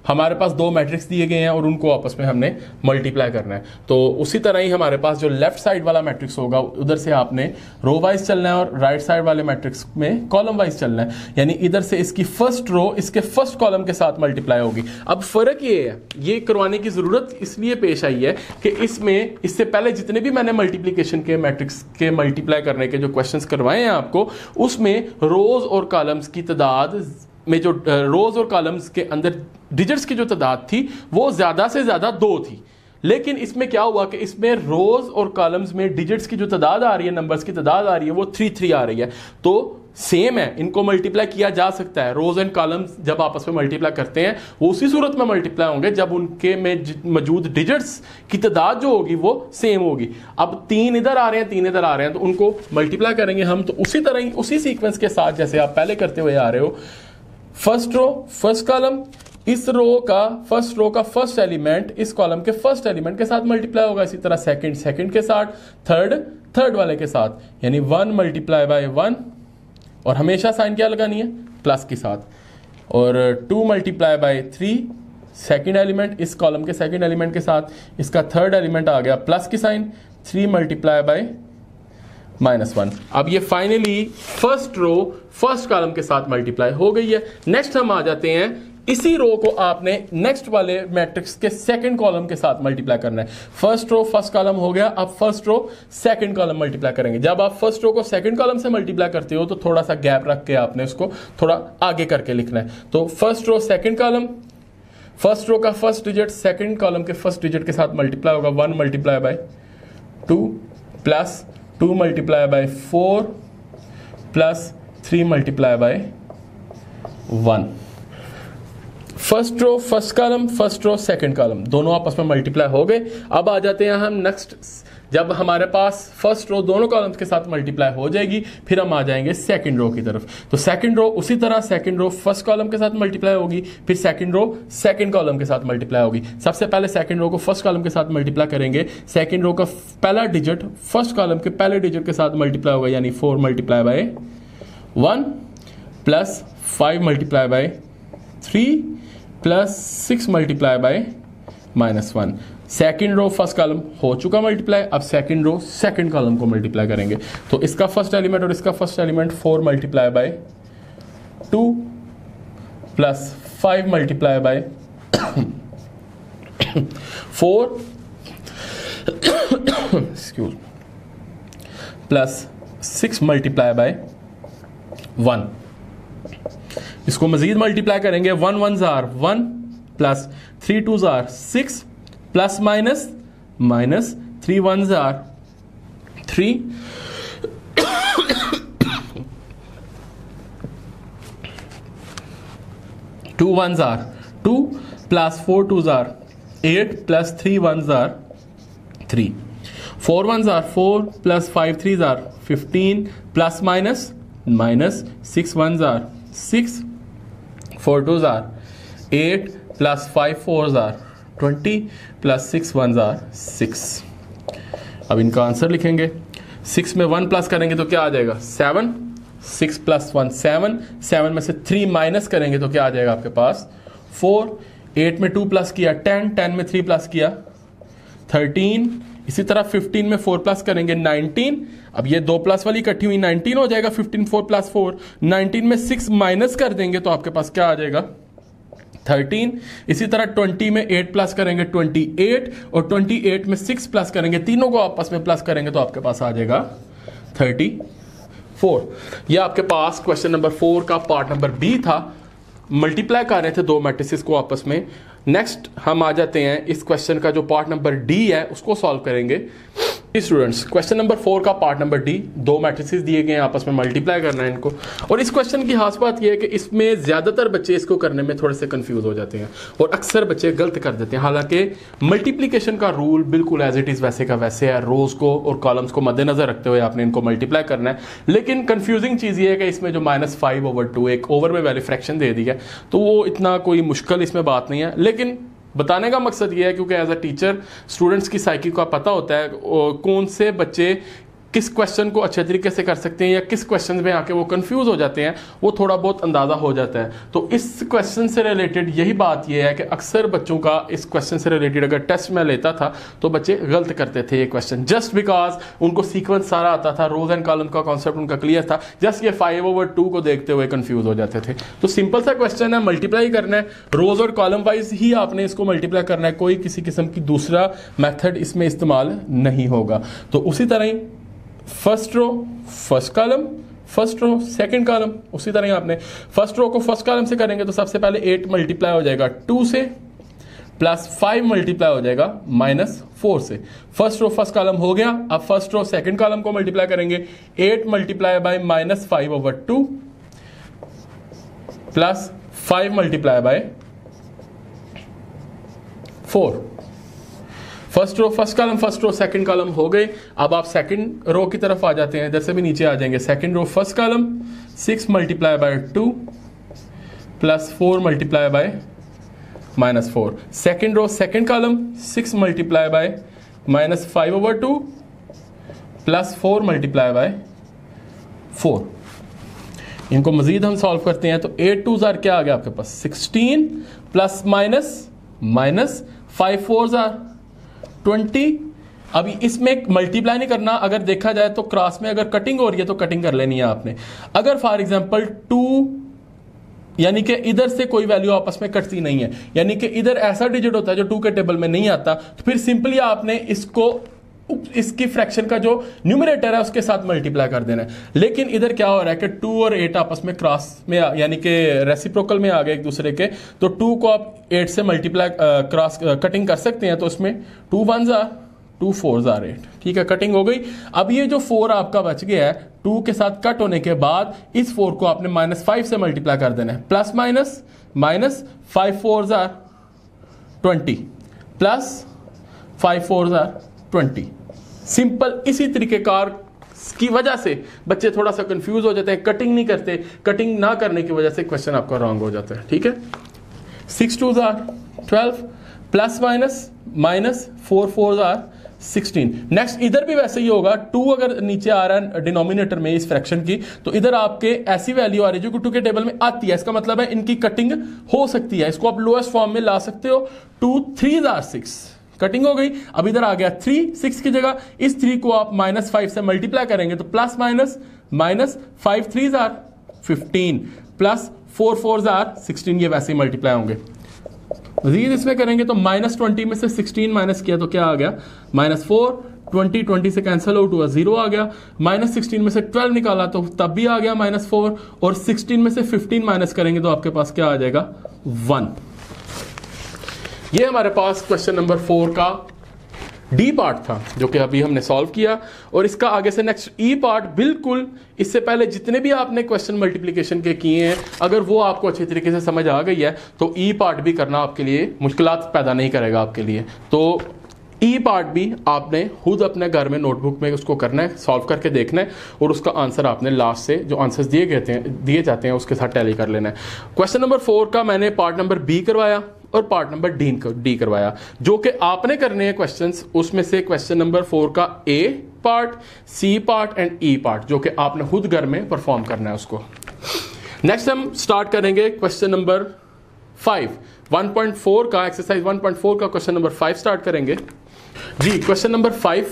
हमारे पास 2 मैट्रिक्स दिए गए हैं और उनको आपस में हमने मल्टीप्लाई करना है। तो उसी तरह ही हमारे पास जो लेफ्ट साइड वाला मैट्रिक्स होगा उधर से आपने रो वाइज चलना है, और राइट साइड वाले मैट्रिक्स में कॉलम वाइज चलना है। यानी इधर से इसकी फर्स्ट रो इसके फर्स्ट कॉलम के साथ मल्टीप्लाई होगी। अब फर्क ये है, ये करवाने की जरूरत इसलिए पेश आई है कि इसमें इससे पहले जितने भी मैंने मल्टीप्लीकेशन के मैट्रिक्स के मल्टीप्लाई करने के जो क्वेश्चंस करवाए हैं आपको, उसमें रोज और कॉलम्स की तादाद में जो रोज और कॉलम्स के अंदर डिजिट्स की जो तादाद थी वो ज्यादा से ज्यादा 2 थी। लेकिन इसमें क्या हुआ कि इसमें रोज और कॉलम्स में डिजिट्स की जो तादाद आ रही है, नंबर्स की तादाद आ रही है, वो 3 आ रही है। तो सेम है, इनको मल्टीप्लाई किया जा सकता है। रोज एंड कॉलम्स जब आपस में मल्टीप्लाई करते हैं वो उसी सूरत में मल्टीप्लाई होंगे जब उनके में मौजूद डिजिट्स की तादाद जो होगी वो सेम होगी। अब 3 इधर आ रहे हैं, 3 इधर आ रहे हैं, तो उनको मल्टीप्लाई करेंगे हम तो उसी तरह ही उसी सीक्वेंस के साथ जैसे आप पहले करते हुए आ रहे हो। फर्स्ट रो फर्स्ट कॉलम, इस रो का फर्स्ट एलिमेंट इस कॉलम के फर्स्ट एलिमेंट के साथ मल्टीप्लाई होगा, इसी तरह सेकंड के साथ, थर्ड वाले के साथ, यानी 1 मल्टीप्लाई बाय 1, और हमेशा साइन क्या लगानी है, प्लस के साथ, और 2 मल्टीप्लाई बाय 3 सेकंड एलिमेंट इस कॉलम के सेकंड एलिमेंट के साथ, इसका थर्ड एलिमेंट आ गया प्लस की साइन, 3 मल्टीप्लाई बाय -1। अब ये finally first row first column के साथ मल्टीप्लाई हो गई है। नेक्स्ट हम आ जाते हैं, इसी रो को आपने नेक्स्ट वाले मैट्रिक्स के सेकंड कॉलम के साथ मल्टीप्लाई करना है। फर्स्ट रो फर्स्ट कॉलम हो गया, अब first row second column multiply करेंगे। जब आप फर्स्ट रो को सेकंड कॉलम से मल्टीप्लाई करते हो तो थोड़ा सा गैप रख के आपने उसको थोड़ा आगे करके लिखना है। तो first row second column, first row का फर्स्ट डिजिट सेकंड कॉलम के फर्स्ट डिजिट के साथ मल्टीप्लाई होगा, 1 multiply by 2 plus 2 multiply by 4 plus 3 multiply by 1। First row first column, first row second column दोनों आपस में मल्टीप्लाई हो गए। अब आ जाते हैं हम नेक्स्ट, जब हमारे पास फर्स्ट रो दोनों कॉलम्स के साथ मल्टीप्लाई हो जाएगी, फिर हम आ जाएंगे सेकंड रो की तरफ। तो सेकंड रो उसी तरह सेकंड रो फर्स्ट कॉलम के साथ मल्टीप्लाई होगी, फिर सेकंड रो सेकंड कॉलम के साथ मल्टीप्लाई होगी। सबसे पहले सेकंड रो को फर्स्ट कॉलम के साथ मल्टीप्लाई करेंगे, सेकंड रो का पहला डिजिट फर्स्ट कॉलम के पहले डिजिट के साथ मल्टीप्लाई होगा, यानी 4 multiply by 1 plus 5 multiply by 3 plus 6 multiply by -1। Second row first column हो चुका मल्टीप्लाई, अब सेकंड रो सेकंड कॉलम को मल्टीप्लाई करेंगे। तो इसका फर्स्ट एलिमेंट और इसका first element 4 multiply by 2 plus 5 multiply by 4 excuse plus 6 multiply by 1। इसको मजीद मल्टीप्लाई करेंगे, 1 1 जार 1 प्लस 3 2 जार 6 plus minus 3 1 jar 3 2 1 jar 2 plus 4 2 jar 8 plus 3 1 jar 3 4 1 jar 4 plus 5 3 jar 15 plus minus 6 1 jar 6 4 2 jar 8 plus 5 4 jar 20 plus 6 1 jar 6। अब इनका answer लिखेंगे, 6 में 1 plus करेंगे तो क्या आ जाएगा 7, 6 प्लस 1 7, 7 में से 3 माइनस करेंगे तो क्या आ जाएगा आपके पास 4, 8 में 2 प्लस किया 10, 10 में 3 प्लस किया 13, इसी तरह 15 में 4 प्लस करेंगे 19। अब ये 2 प्लस वाली इकट्ठी हुई 19 हो जाएगा, 15 4 प्लस 4, 19 में 6 माइनस कर देंगे तो आपके पास क्या आ जाएगा 13। इसी तरह 20 में 8 प्लस करेंगे 28, और 28 में 6 प्लस करेंगे, तीनों को आपस में प्लस करेंगे तो आपके पास आ जाएगा 34। यह आपके पास क्वेश्चन नंबर 4 का पार्ट नंबर बी था। मल्टीप्लाई कर रहे थे दो मैट्रिसेस को आपस में। नेक्स्ट हम आ जाते हैं इस क्वेश्चन का जो पार्ट नंबर डी है उसको सॉल्व करेंगे। स्टूडेंट्स, क्वेश्चन नंबर 4 का पार्ट नंबर डी, दो मैट्रिसेस दिए गए हैं, आपस में मल्टीप्लाई करना है इनको। और इस क्वेश्चन की खास बात यह है कि इसमें ज्यादातर बच्चे इसको करने में थोड़े से कंफ्यूज हो जाते हैं और अक्सर बच्चे गलत कर देते हैं। हालांकि मल्टीप्लिकेशन का रूल बिल्कुल एज इट इज वैसे का वैसे है, रोज को और कॉलम्स को मद्देनजर रखते हुए आपने इनको मल्टीप्लाई करना है। लेकिन कंफ्यूजिंग चीज ये है कि इसमें जो -5/2 एक ओवर में वैल्यू फ्रैक्शन दे दी है, तो वो इतना कोई मुश्किल इसमें बात नहीं है। लेकिन बताने का मकसद ये है क्योंकि एज अ टीचर स्टूडेंट्स की साइकी का पता होता है कौन से बच्चे किस क्वेश्चन को अच्छे तरीके से कर सकते हैं या किस क्वेश्चन में आके वो कंफ्यूज हो जाते हैं, वो थोड़ा बहुत अंदाजा हो जाता है। तो इस क्वेश्चन से रिलेटेड यही बात ये है कि अक्सर बच्चों का इस क्वेश्चन से रिलेटेड अगर टेस्ट में लेता था तो बच्चे गलत करते थे ये क्वेश्चन, जस्ट बिकॉज उनको सीक्वेंस सारा आता था, रोज एंड कॉलम का कॉन्सेप्ट उनका क्लियर था, जस्ट ये 5/2 को देखते हुए कंफ्यूज हो जाते थे। तो सिंपल सा क्वेश्चन है, मल्टीप्लाई करना है, रोज और कॉलम वाइज ही आपने इसको मल्टीप्लाई करना है, कोई किसी किस्म की दूसरा मेथड इसमें इस्तेमाल नहीं होगा। तो उसी तरह ही first row first column, first row second column, उसी तरह आपने फर्स्ट रो को फर्स्ट कॉलम से करेंगे तो सबसे पहले 8 मल्टीप्लाई हो जाएगा 2 से, प्लस 5 मल्टीप्लाई हो जाएगा -4 से। फर्स्ट रो फर्स्ट कॉलम हो गया। अब फर्स्ट रो सेकंड कॉलम को मल्टीप्लाई करेंगे, 8 multiply by -5/2 plus 5 multiply by 4। First row first column, first row second column हो गए। अब आप सेकंड रो की तरफ आ जाते हैं, इधर से भी नीचे आ जाएंगे। Second row first column 6 multiply by 2 plus 4 multiply by -4। Second row second column 6 multiply by -5/2 plus 4 multiply by 4। इनको मजीद हम सॉल्व करते हैं तो 8 2 जार क्या आ गया आपके पास 16 प्लस माइनस 5 4 जार 20। अभी इसमें मल्टीप्लाई नहीं करना, अगर देखा जाए तो क्रॉस में अगर कटिंग हो रही है तो कटिंग कर लेनी है आपने। अगर फॉर एग्जांपल 2 यानी कि इधर से कोई वैल्यू आपस में कटती नहीं है, यानी कि इधर ऐसा डिजिट होता है जो 2 के टेबल में नहीं आता, तो फिर सिंपली आपने इसकी फ्रैक्शन का जो न्यूमरेटर है उसके साथ मल्टीप्लाई कर देना है। लेकिन इधर क्या हो रहा है कि 2 और 8 आपस में क्रॉस में यानी कि रेसिप्रोकल में आ गए एक दूसरे के, तो 2 को आप 8 से मल्टीप्लाई क्रॉस कटिंग कर सकते हैं, तो उसमें 2 1 जार 2 4 जार 8। ठीक है, कटिंग हो गई। अब ये जो 4 आपका बच गया है 2 के साथ कट होने के बाद इस 4 को आपने -5 से मल्टीप्लाई कर देना है, plus minus 5 4 jar 20 plus 5 4 jar 20। Simple. इसी तरीके कार की वजह से बच्चे थोड़ा सा कंफ्यूज हो जाते हैं, कटिंग नहीं करते, कटिंग ना करने की वजह से क्वेश्चन आपका रॉन्ग हो जाता है। ठीक है, 6 2 jar 12 plus minus 4 4 jar 16। Next इधर भी वैसे ही होगा, 2 अगर नीचे आ रहा है डिनोमिनेटर में इस फ्रैक्शन की, तो इधर आपके ऐसी वैल्यू आ रही है जो कि 2 के टेबल में आती है। इसका मतलब है इनकी कटिंग हो सकती है, इसको आप लोएस्ट फॉर्म में ला सकते हो। 2 3 जार 6, कटिंग हो गई। अब इधर आ गया 3 6 की जगह इस 3 को आप -5 से मल्टीप्लाई करेंगे तो plus minus 5 3 jar 15 plus 4 4 jar 16, ये वैसे ही मल्टीप्लाई होंगे। मजीद इसमें करेंगे तो -20 में से 16 माइनस किया तो क्या आ गया -4, 20 से कैंसिल आउट हुआ 0 आ गया, -16 में से 12 निकाला तो तब भी आ गया -4, और 16 में से 15 माइनस करेंगे तो आपके पास क्या आ जाएगा 1। ये हमारे पास क्वेश्चन नंबर 4 का डी पार्ट था जो कि अभी हमने सॉल्व किया, और इसका आगे से नेक्स्ट ई पार्ट बिल्कुल इससे पहले जितने भी आपने क्वेश्चन मल्टीप्लिकेशन के किए हैं अगर वो आपको अच्छी तरीके से समझ आ गई है तो ई पार्ट भी करना आपके लिए मुश्किलात पैदा नहीं करेगा आपके लिए। तो ई पार्ट भी आपने खुद अपने घर में नोटबुक में उसको करना है, सॉल्व करके देखना है, और उसका आंसर आपने लास्ट से जो आंसर्स दिए जाते हैं उसके साथ टैली कर लेना है। क्वेश्चन नंबर 4 का मैंने पार्ट नंबर बी करवाया और पार्ट नंबर डी करवाया। जो कि आपने करने हैं क्वेश्चंस, उसमें से क्वेश्चन नंबर 4 का A part, C part and E part जो कि आपने खुद घर में परफॉर्म करना है उसको। नेक्स्ट हम स्टार्ट करेंगे क्वेश्चन नंबर 5 1.4 का, एक्सरसाइज 1.4 का क्वेश्चन नंबर 5 स्टार्ट करेंगे जी। क्वेश्चन नंबर 5,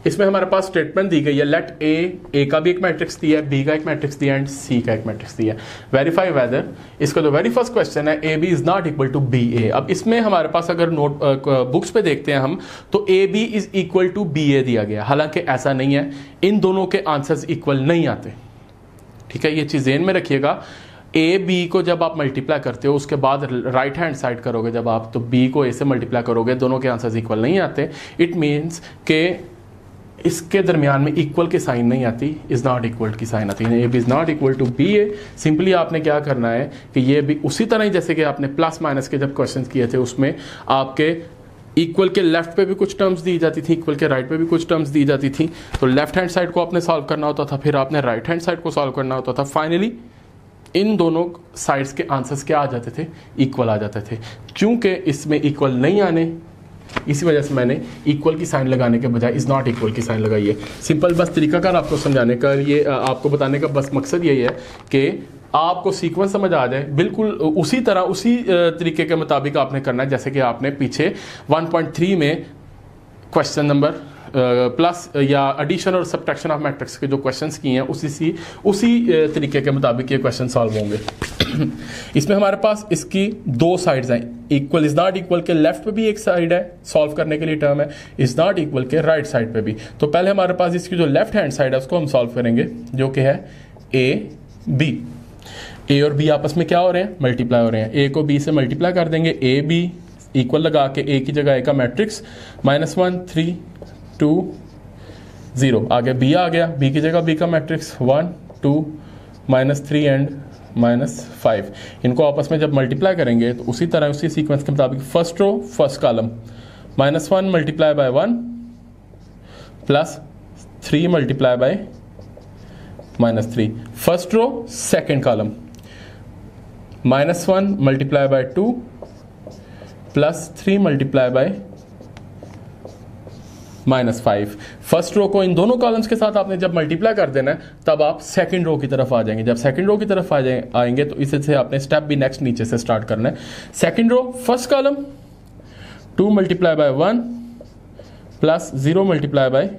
इसमें हमारे पास स्टेटमेंट दी गई है, लेट ए का भी एक मैट्रिक्स दिया है, बी का एक मैट्रिक्स दिया है एंड सी का एक मैट्रिक्स दिया है। वेरीफाई वेदर, इसका जो वेरी फर्स्ट क्वेश्चन है A B is not equal to B A. अब इसमें हमारे पास अगर नोट बुक्स पे देखते हैं हम तो A B is equal to B A दिया गया, हालांकि ऐसा नहीं है, इन दोनों के आंसर्स इक्वल नहीं आते। ठीक है, ये चीज ध्यान में रखिएगा। ए बी को जब आप मल्टीप्लाई करते हो उसके बाद राइट हैंड साइड करोगे जब आप, तो बी को ए से मल्टीप्लाई करोगे, दोनों के आंसर्स इक्वल नहीं आते। इट मीन्स के इसके दरमियान में इक्वल की साइन नहीं आती, इज नॉट इक्वल की साइन आती है। A B is not equal to B A. Simply आपने क्या करना है कि ये भी उसी तरह ही जैसे कि आपने प्लस माइनस के जब क्वेश्चन किए थे उसमें आपके इक्वल के लेफ्ट पे भी कुछ टर्म्स दी जाती थी, इक्वल के राइट पे भी कुछ टर्म्स दी जाती थी, तो लेफ्ट हैंड साइड को आपने सॉल्व करना होता था, फिर आपने राइट हैंड साइड को सॉल्व करना होता था। फाइनली इन दोनों साइड्स के आंसर्स क्या आ जाते थे, इक्वल आ जाते थे। क्योंकि इसमें इक्वल नहीं आने, इसी वजह से मैंने इक्वल की साइन लगाने के बजाय इज नॉट इक्वल की साइन लगाई है। सिंपल बस तरीकाकार आपको समझाने का, ये आपको बताने का बस मकसद यही है कि आपको सीक्वेंस समझ आ जाए। बिल्कुल उसी तरह उसी तरीके के मुताबिक आपने करना है जैसे कि आपने पीछे 1.3 में क्वेश्चन नंबर प्लस या एडिशन और सब्ट्रैक्शन ऑफ मैट्रिक्स के जो क्वेश्चंस किए हैं उसी तरीके के मुताबिक ये क्वेश्चन सॉल्व होंगे। इसमें हमारे पास इसकी दो साइड्स हैं, इक्वल इज नॉट इक्वल के लेफ्ट पे भी एक साइड है सॉल्व करने के लिए टर्म है, इज नॉट इक्वल के राइट साइड पे भी। तो पहले हमारे पास इसकी जो लेफ्ट हैंड साइड है उसको हम सॉल्व करेंगे जो कि है ए बी। ए और बी आपस में क्या हो रहे हैं, मल्टीप्लाई हो रहे हैं। ए को बी से मल्टीप्लाई कर देंगे, ए बी इक्वल लगा के ए की जगह ए का मैट्रिक्स -1 3 2 0 आगे बी आ गया, बी की जगह बी का मैट्रिक्स 1 2 -3 एंड -5। इनको आपस में जब मल्टीप्लाई करेंगे तो उसी तरह उसी सीक्वेंस के मुताबिक first row first column -1 multiply by 1 plus 3 multiply by -3, first row second column -1 multiply by 2 plus 3 multiply by -5। First row को इन दोनों कॉलम्स के साथ आपने जब मल्टीप्लाई कर देना है तब आप सेकंड रो की तरफ आ जाएंगे। जब सेकंड रो की तरफ आएंगे तो इससे आपने स्टेप भी नेक्स्ट नीचे से स्टार्ट करना है। Second row first column 2 multiply by 1 plus 0 multiply by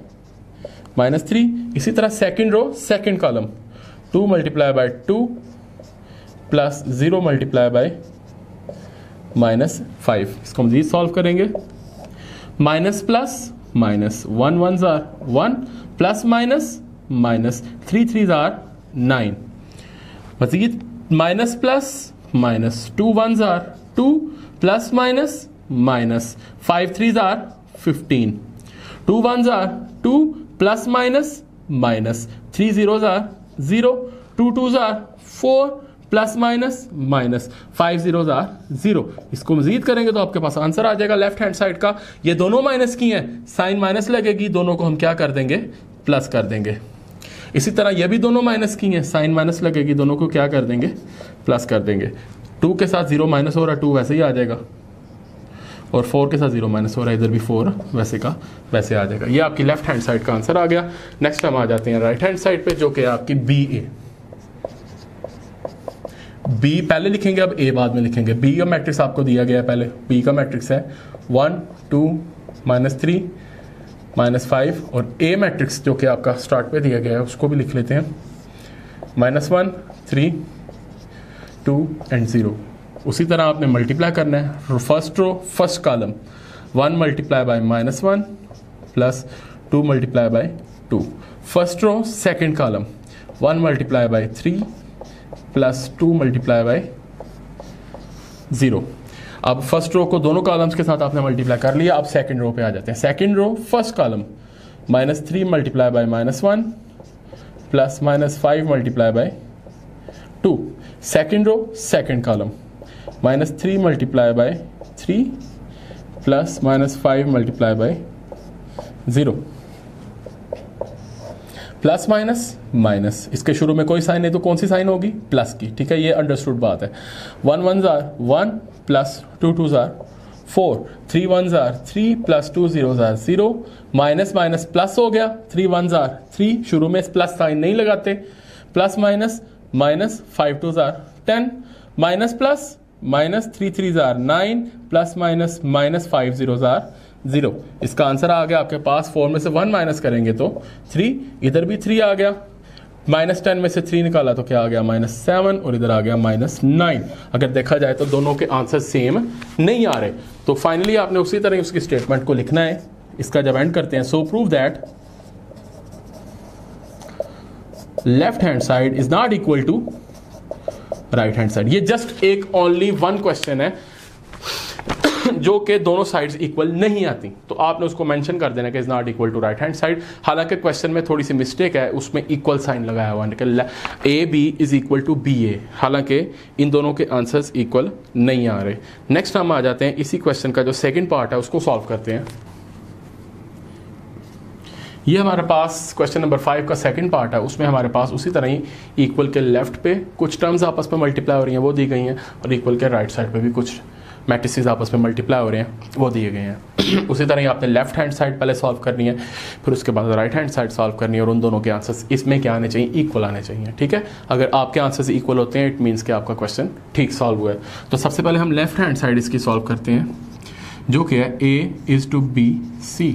-3। इसी तरह second row second column 2 multiply by 2 plus 0 multiply by -5। इसको हम मजीद सॉल्व करेंगे। Minus plus minus 1 1s are 1 plus minus minus 3 3s are 9। मजीद minus plus minus 2 1s are 2 plus minus minus 5 3s are 15। 2 1s are 2 plus minus minus 3 0s are 0। 2 2s are 4 plus minus minus 5 0s are 0। इसको मजीद करेंगे तो आपके पास answer आ जाएगा left hand side का। ये दोनों minus की हैं, साइन माइनस लगेगी, दोनों को हम क्या कर देंगे, प्लस कर देंगे। इसी तरह ये भी दोनों माइनस की हैं, साइन माइनस लगेगी, दोनों को क्या कर देंगे, प्लस कर देंगे। 2 के साथ 0 माइनस हो रहा है, 2 वैसे ही आ जाएगा, और 4 के साथ 0 माइनस हो रहा है, इधर भी 4 वैसे का वैसे आ जाएगा। ये आपकी लेफ्ट हैंड साइड का आंसर आ गया। नेक्स्ट हम आ जाते हैं राइट हैंड साइड पे, जो कि आपकी BA। बी पहले लिखेंगे, अब ए बाद में लिखेंगे। बी का मैट्रिक्स आपको दिया गया है पहले। बी का मैट्रिक्स है 1 2 -3 -5, और ए मैट्रिक्स जो कि आपका स्टार्ट पे दिया गया है उसको भी लिख लेते हैं -1 3 2 एंड 0। उसी तरह आपने मल्टीप्लाई करना है। First row first column 1 multiply by -1 plus 2 multiply by 2। First row second column 1 multiply by 3 plus 2 multiply by 0। अब फर्स्ट रो को दोनों कॉलम्स के साथ आपने मल्टीप्लाई कर लिया। अब सेकंड रो पे आ जाते हैं। Second row first column -3 multiply by -1 plus -5 multiply by 2। Second row second column -3 multiply by 3 plus -5 multiply by 0। Plus minus minus, इसके शुरू में कोई साइन नहीं तो कौन सी साइन होगी, प्लस की। ठीक है, ये अंडरस्टूड बात है। 1 1s are 1 plus 2 2s are 4। 3 1s are 3 plus 2 0s are 0। Minus minus plus हो गया, 3 1s are 3, शुरू में प्लस साइन नहीं लगाते। Plus minus minus 5 2s are 10, minus plus minus 3 3s are 9, plus minus minus 5 0s are 0। इसका answer आ गया आपके पास। 4 में से 1 माइनस करेंगे तो 3, इधर भी 3 आ गया। -10 में से 3 निकाला तो क्या आ गया, -7, और इधर आ गया -9। अगर देखा जाए तो दोनों के आंसर सेम नहीं आ रहे। तो फाइनली आपने उसी तरह उसकी स्टेटमेंट को लिखना है। इसका जब एंड करते हैं, so prove that left hand side is not equal to right hand side. ये जस्ट एक ओनली वन क्वेश्चन है जो कि दोनों साइड्स इक्वल नहीं आती, तो आपने उसको मेंशन कर देना कि is not equal to right hand side. हालांकि क्वेश्चन में थोड़ी सी मिस्टेक है, उसमें इक्वल साइन लगाया हुआ है, A B is equal to B A, हालांकि इन दोनों के आंसर्स इक्वल नहीं आ रहे। नेक्स्ट हम आ जाते हैं इसी क्वेश्चन का जो सेकंड पार्ट है उसको सॉल्व करते हैं। ये हमारे पास क्वेश्चन नंबर 5 का सेकंड पार्ट है। उसमें हमारे पास उसी तरह ही इक्वल के लेफ्ट पे कुछ टर्म्स आपस में मल्टीप्लाई हो रही हैं, वो दी गई हैं, और इक्वल के राइट साइड पे भी कुछ मैट्रिसेस आपस में मल्टीप्लाई हो रहे हैं, वो दिए गए हैं। उसी तरह ही आपने लेफ्ट हैंड साइड पहले सॉल्व करनी है, फिर उसके बाद राइट हैंड साइड सॉल्व करनी है, और उन दोनों के आंसर्स इसमें क्या आने चाहिए, इक्वल आने चाहिए। ठीक है, अगर आपके आंसर्स इक्वल होते हैं इट मीन्स कि आपका क्वेश्चन ठीक सॉल्व हुआ है। तो सबसे पहले हम लेफ्ट हैंड साइड इसकी सॉल्व करते हैं, जो कि है A is to B C.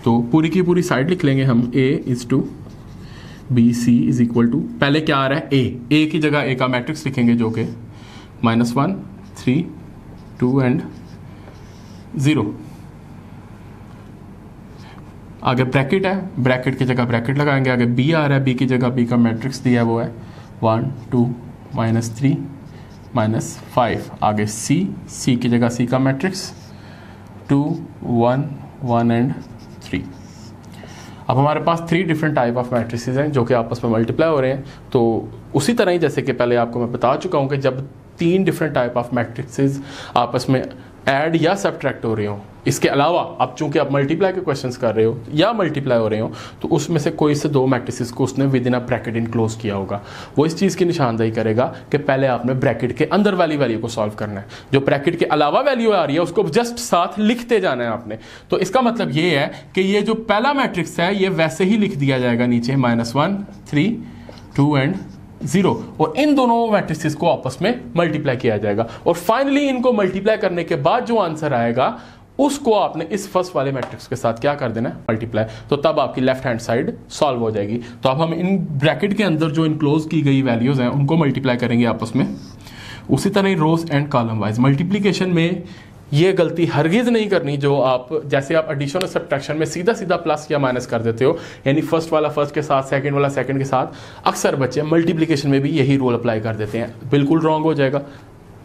तो पूरी की पूरी साइड लिख लेंगे हम, A is to B C is equal to, पहले क्या आ रहा है, ए की जगह ए का मैट्रिक्स लिखेंगे जो कि -1 3 2 एंड 0। आगे ब्रैकेट है, ब्रैकेट की जगह ब्रैकेट लगाएंगे। आगे बी आ रहा है, बी की जगह बी का मैट्रिक्स दिया है वो है 1 2 -3 -5। आगे सी की जगह सी का मैट्रिक्स 2 1 1 एंड 3। अब हमारे पास 3 डिफरेंट टाइप ऑफ मैट्रिसेस हैं जो कि आपस में मल्टीप्लाई हो रहे हैं। तो उसी तरह ही जैसे कि पहले आपको मैं बता चुका हूं कि जब 3 डिफरेंट टाइप ऑफ मैट्रिसेस आपस में ऐड या सब्ट्रैक्ट हो रहे हो। इसके अलावा अब चूंकि आप मल्टीप्लाई के क्वेश्चंस कर रहे हो या मल्टीप्लाई हो रहे हो तो उसमें से कोई से दो मैट्रिसेस को उसने with in a bracket enclose किया होगा। वो इस चीज़ की निशानदेही करेगा कि पहले आपने ब्रैकेट के अंदर वाली वैल्यू को सॉल्व करना है, जो ब्रैकेट के अलावा वैल्यू आ रही है उसको जस्ट साथ लिखते जाना है आपने। तो इसका मतलब ये है कि ये जो पहला मैट्रिक्स है ये वैसे ही लिख दिया जाएगा नीचे -1 3 2 एंड 0, और इन दोनों मैट्रिसेस को आपस में मल्टीप्लाई किया जाएगा और फाइनली इनको मल्टीप्लाई करने के बाद जो आंसर आएगा उसको आपने इस फर्स्ट वाले मैट्रिक्स के साथ क्या कर देना है, मल्टीप्लाई। तो तब आपकी लेफ्ट हैंड साइड सॉल्व हो जाएगी। तो अब हम इन ब्रैकेट के अंदर जो इनक्लोज की गई वैल्यूज हैं उनको मल्टीप्लाई करेंगे आपस में। उसी तरह रोज एंड कॉलम वाइज मल्टीप्लीकेशन में ये गलती हरगिज नहीं करनी जो आप जैसे आप एडिशन और सब्ट्रैक्शन में सीधा सीधा प्लस या माइनस कर देते हो, यानी फर्स्ट वाला फर्स्ट के साथ सेकंड वाला सेकंड के साथ। अक्सर बच्चे मल्टीप्लिकेशन में भी यही रूल अप्लाई कर देते हैं, बिल्कुल रॉन्ग हो जाएगा।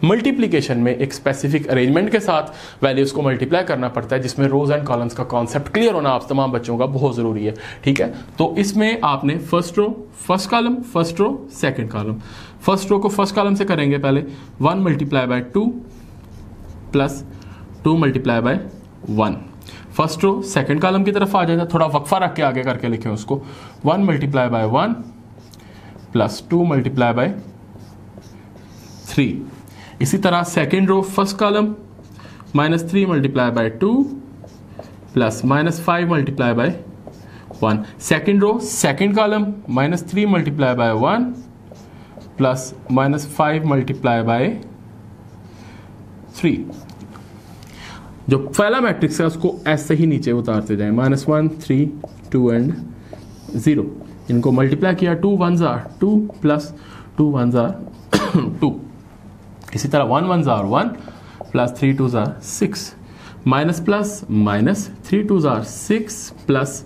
मल्टीप्लिकेशन में एक स्पेसिफिक अरेंजमेंट के साथ वैल्यूज को मल्टीप्लाई करना पड़ता है, जिसमें रोज एंड कॉलम्स का कॉन्सेप्ट क्लियर होना आप तमाम बच्चों का बहुत जरूरी है, ठीक है। तो इसमें आपने first row first column, first row second column. First row को फर्स्ट कॉलम से करेंगे पहले 1 × 2 plus 2 × 1। First row second column की तरफ आ जाएगा, थोड़ा वक्फा रख के आगे करके लिखें उसको। 1 × 1 प्लस 2 × 3। इसी तरह second row first column -3 × 2 plus -5 × 1। Second row second column -3 × 1 plus -5 × 3। जो पहला मैट्रिक्स है उसको ऐसे ही नीचे उतारते जाएं, -1 3 2 एंड 0। इनको मल्टीप्लाई किया, 2 1s are 2 plus 2 1s are 2। इसी तरह 1 1s are 1 plus 3 2s are 6, minus plus minus 3 2s are 6 plus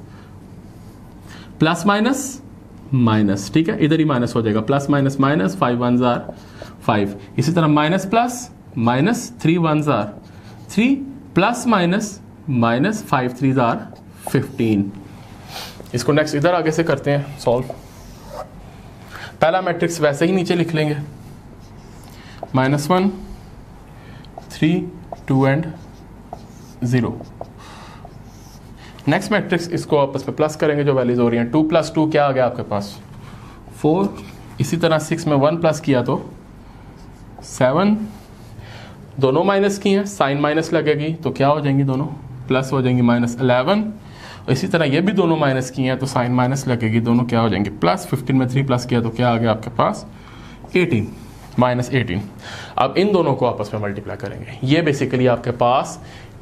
plus minus minus, ठीक है, इधर ही माइनस हो जाएगा, plus minus minus 5 1s are 5। इसी तरह minus plus minus 3 1s are 3 plus minus minus 5 3s are 15। इसको नेक्स्ट इधर आगे से करते हैं सॉल्व। पहला मैट्रिक्स वैसे ही नीचे लिख लेंगे, -1 3 2 एंड 0। नेक्स्ट मैट्रिक्स इसको आपस में प्लस करेंगे जो वैल्यूज हो रही हैं। 2 + 2 क्या आ गया आपके पास 4। इसी तरह 6 में 1 प्लस किया तो 7। दोनों माइनस की हैं, साइन माइनस लगेगी तो क्या हो जाएंगी, दोनों प्लस हो जाएंगी, -11। इसी तरह ये भी दोनों माइनस की हैं तो साइन माइनस लगेगी, दोनों क्या हो जाएंगे प्लस। 15 में 3 प्लस किया तो क्या आ गया आपके पास 18 -18। अब इन दोनों को आपस में मल्टीप्लाई करेंगे। ये बेसिकली आपके पास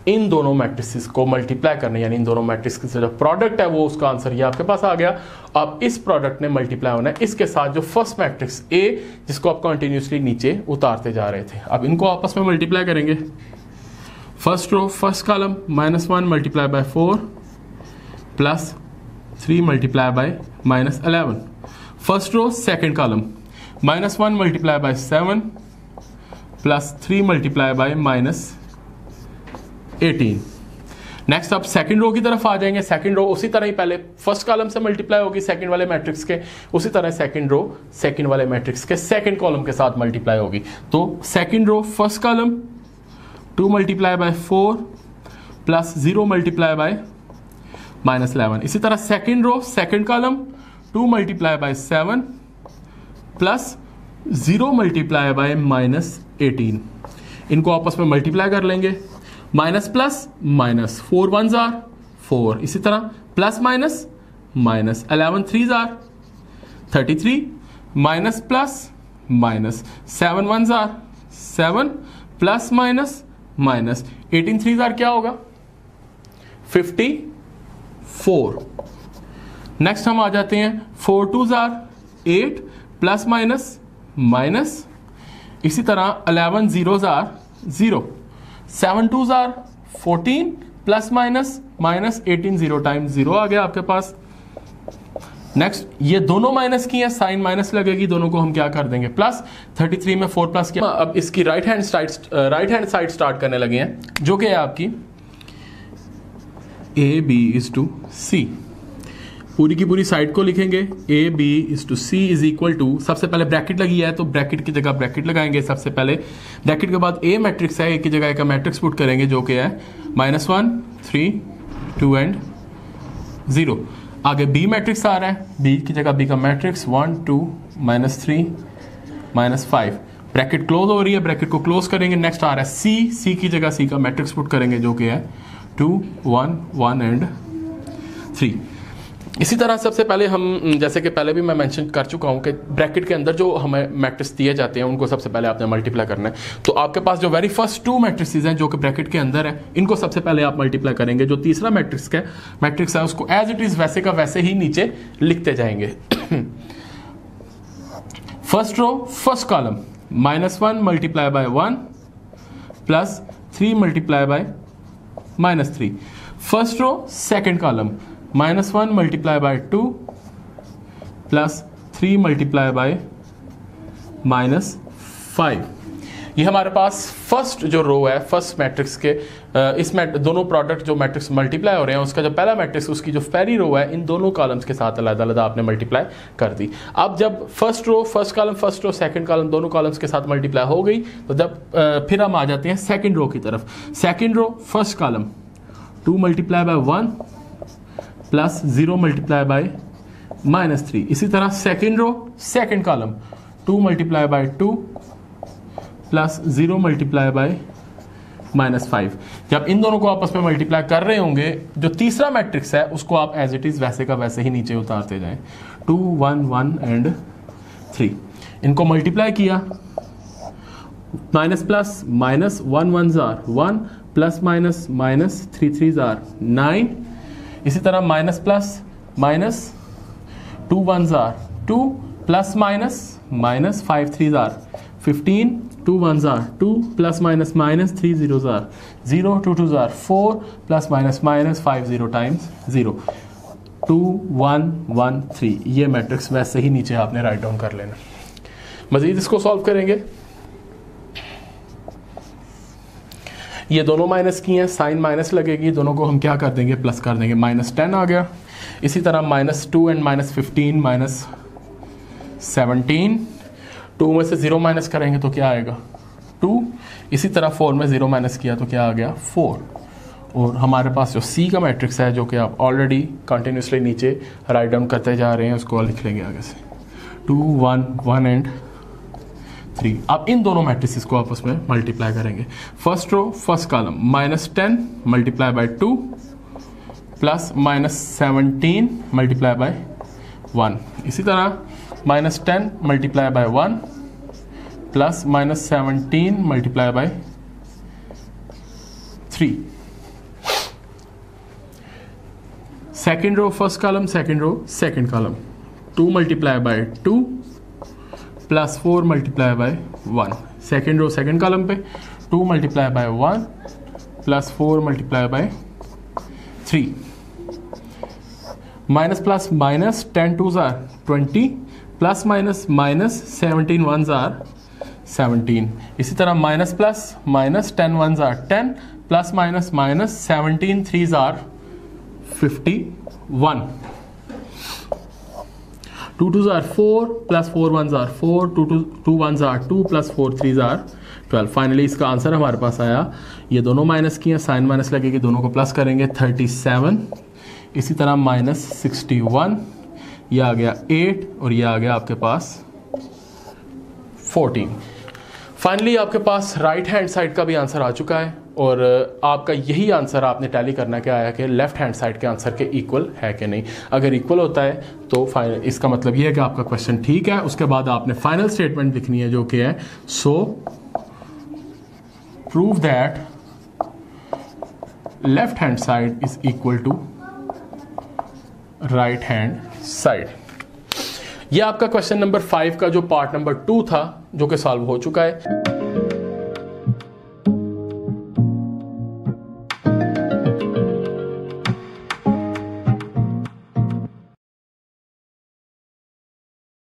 इन दोनों मैट्रिसेस को मल्टीप्लाई करने, यानी इन दोनों मैट्रिक्स का जो प्रोडक्ट है वो उसका आंसर ये आपके पास आ गया। अब इस प्रोडक्ट ने मल्टीप्लाई होना है इसके साथ जो फर्स्ट मैट्रिक्स ए जिसको आप कंटिन्यूसली नीचे उतारते जा रहे थे। अब इनको आपस में मल्टीप्लाई करेंगे। First row first column -1 × 4 plus 3 × -11। First row second column -1 × 7 plus 3 × -18। Next अब सेकंड रो की तरफ आ जाएंगे। सेकंड रो उसी तरह ही पहले फर्स्ट कॉलम से मल्टीप्लाई होगी सेकंड वाले मैट्रिक्स के, उसी तरह सेकंड रो सेकंड वाले मैट्रिक्स के सेकंड कॉलम के साथ मल्टीप्लाई होगी। तो second row first column 2 × 4 plus 0 × -11। इसी तरह second row second column 2 × 7 plus 0 × -18। इनको आपस में मल्टीप्लाई कर लेंगे। Minus plus minus 4 1s are 4। इसी तरह plus minus minus 11 3s are 33 minus plus minus 7 1s are 7 plus minus minus 18 3s are क्या होगा 54। नेक्स्ट हम आ जाते हैं 4 2s are 8 plus minus minus. इसी तरह 11 0s are 0 7 2s are 14 plus minus minus 18 0 times 0 आ गया आपके पास। नेक्स्ट ये दोनों माइनस की हैं, साइन माइनस लगेगी, दोनों को हम क्या कर देंगे प्लस। 33 में 4 प्लस किया। अब इसकी राइट हैंड साइड स्टार्ट करने लगे हैं जो कि है आपकी A B is to C। पूरी की पूरी साइड को लिखेंगे A B is to C is equal to, सबसे पहले ब्रैकेट लगी है तो ब्रैकेट की जगह ब्रैकेट लगाएंगे सबसे पहले, ब्रैकेट के बाद ए मैट्रिक्स है, ए की जगह का मैट्रिक्स पुट करेंगे जो कि है -1 3 2 एंड 0। आगे बी मैट्रिक्स आ रहा है, बी की जगह बी का मैट्रिक्स 1 2 -3 -5, ब्रैकेट क्लोज हो रही है, ब्रैकेट को क्लोज करेंगे। नेक्स्ट आ रहा है सी, सी की जगह सी का मैट्रिक्स पुट करेंगे जो कि है 2 1 1 एंड 3। इसी तरह सबसे पहले हम, जैसे कि पहले भी मैं मेंशन कर चुका हूं कि ब्रैकेट के अंदर जो हमें मैट्रिक्स दिए जाते हैं उनको सबसे पहले आपने मल्टीप्लाई करना है। तो आपके पास जो वेरी फर्स्ट 2 मैट्रिक्सेस हैं जो कि ब्रैकेट के अंदर है, इनको सबसे पहले आप मल्टीप्लाई करेंगे। जो तीसरा मैट्रिक्स है उसको एज इट इज वैसे का वैसे ही नीचे लिखते जाएंगे। First row first column -1 multiply by 1 plus 3 multiply by -3। First row second column -1 multiply by 2 plus 3 multiply by -5। ये हमारे पास फर्स्ट जो रो है फर्स्ट मैट्रिक्स के, दोनों प्रोडक्ट जो मैट्रिक्स मल्टीप्लाई हो रहे हैं उसका जो पहला मैट्रिक्स उसकी जो पहली रो है इन दोनों कॉलम्स के साथ अलग अलग आपने मल्टीप्लाई कर दी। अब जब first row first column first row second column दोनों कॉलम्स के साथ मल्टीप्लाई हो गई तो जब फिर हम आ जाते हैं सेकंड रो की तरफ। Second row first column 2 multiply by 1 plus 0 multiply by -3। इसी तरह second row second column 2 multiply by 2 plus 0 multiply by -5। जब इन दोनों को आपस में मल्टीप्लाई कर रहे होंगे जो तीसरा मैट्रिक्स है उसको आप एज इट इज वैसे का वैसे ही नीचे उतारते जाएं। 2 1 1 एंड 3 इनको मल्टीप्लाई किया, माइनस प्लस माइनस 1 1 जार 1 प्लस माइनस माइनस 3 3 जार 9। इसी तरह minus plus minus 2 1 jar 2 plus minus minus 5 3 jar 15 2 1 jar 2 plus minus minus 3 0 jar 0 2 2 jar 4 plus minus minus 5 0 times 0 2 1 1 3। ये मैट्रिक्स वैसे ही नीचे आपने राइट डाउन कर लेना। मजीद इसको सॉल्व करेंगे। ये दोनों माइनस की हैं, साइन माइनस लगेगी, दोनों को हम क्या कर देंगे प्लस कर देंगे, -10 आ गया। इसी तरह -2 एंड -15 -17, 2 में से 0 माइनस करेंगे तो क्या आएगा 2। इसी तरह 4 में 0 माइनस किया तो क्या आ गया 4। और हमारे पास जो सी का मैट्रिक्स है जो कि आप ऑलरेडी कंटिन्यूसली नीचे राइट डाउन करते जा रहे हैं उसको लिख लेंगे आगे से 2 1 1 एंड 3। अब इन दोनों मैट्रिसेस को आपस में मल्टीप्लाई करेंगे। First row first column -10 multiply by 2 plus -17 multiply by 1। इसी तरह -10 multiply by 1 plus -17 multiply by 3। Second row first column second row second column 2 multiply by 2 plus 4 multiply by 1। Second row second column पे 2 multiply by 1 plus 4 multiply by 3। Minus plus minus 10 2 जार 20 plus minus minus 17 1 jar 17। इसी तरह minus plus minus 10 1 jar 10 plus minus minus 17 3 jar 51। 2 2 jar 4 plus 4 1 jar 4 2 1 jar 2 plus 4 3 jar 12। Finally इसका answer हमारे पास आया। ये दोनों minus किए, साइन माइनस लगेगी, दोनों को प्लस करेंगे 37। इसी तरह -61, ये आ गया 8 और ये आ गया आपके पास 14। फाइनली आपके पास राइट हैंड साइड का भी आंसर आ चुका है और आपका यही आंसर आपने टैली करना क्या आया कि लेफ्ट हैंड साइड के आंसर के इक्वल है कि नहीं। अगर इक्वल होता है तो फाइनल इसका मतलब ये है कि आपका क्वेश्चन ठीक है। उसके बाद आपने फाइनल स्टेटमेंट लिखनी है जो कि है so prove that left hand side is equal to right hand side. ये आपका क्वेश्चन नंबर 5 का जो पार्ट नंबर 2 था जो कि सॉल्व हो चुका है।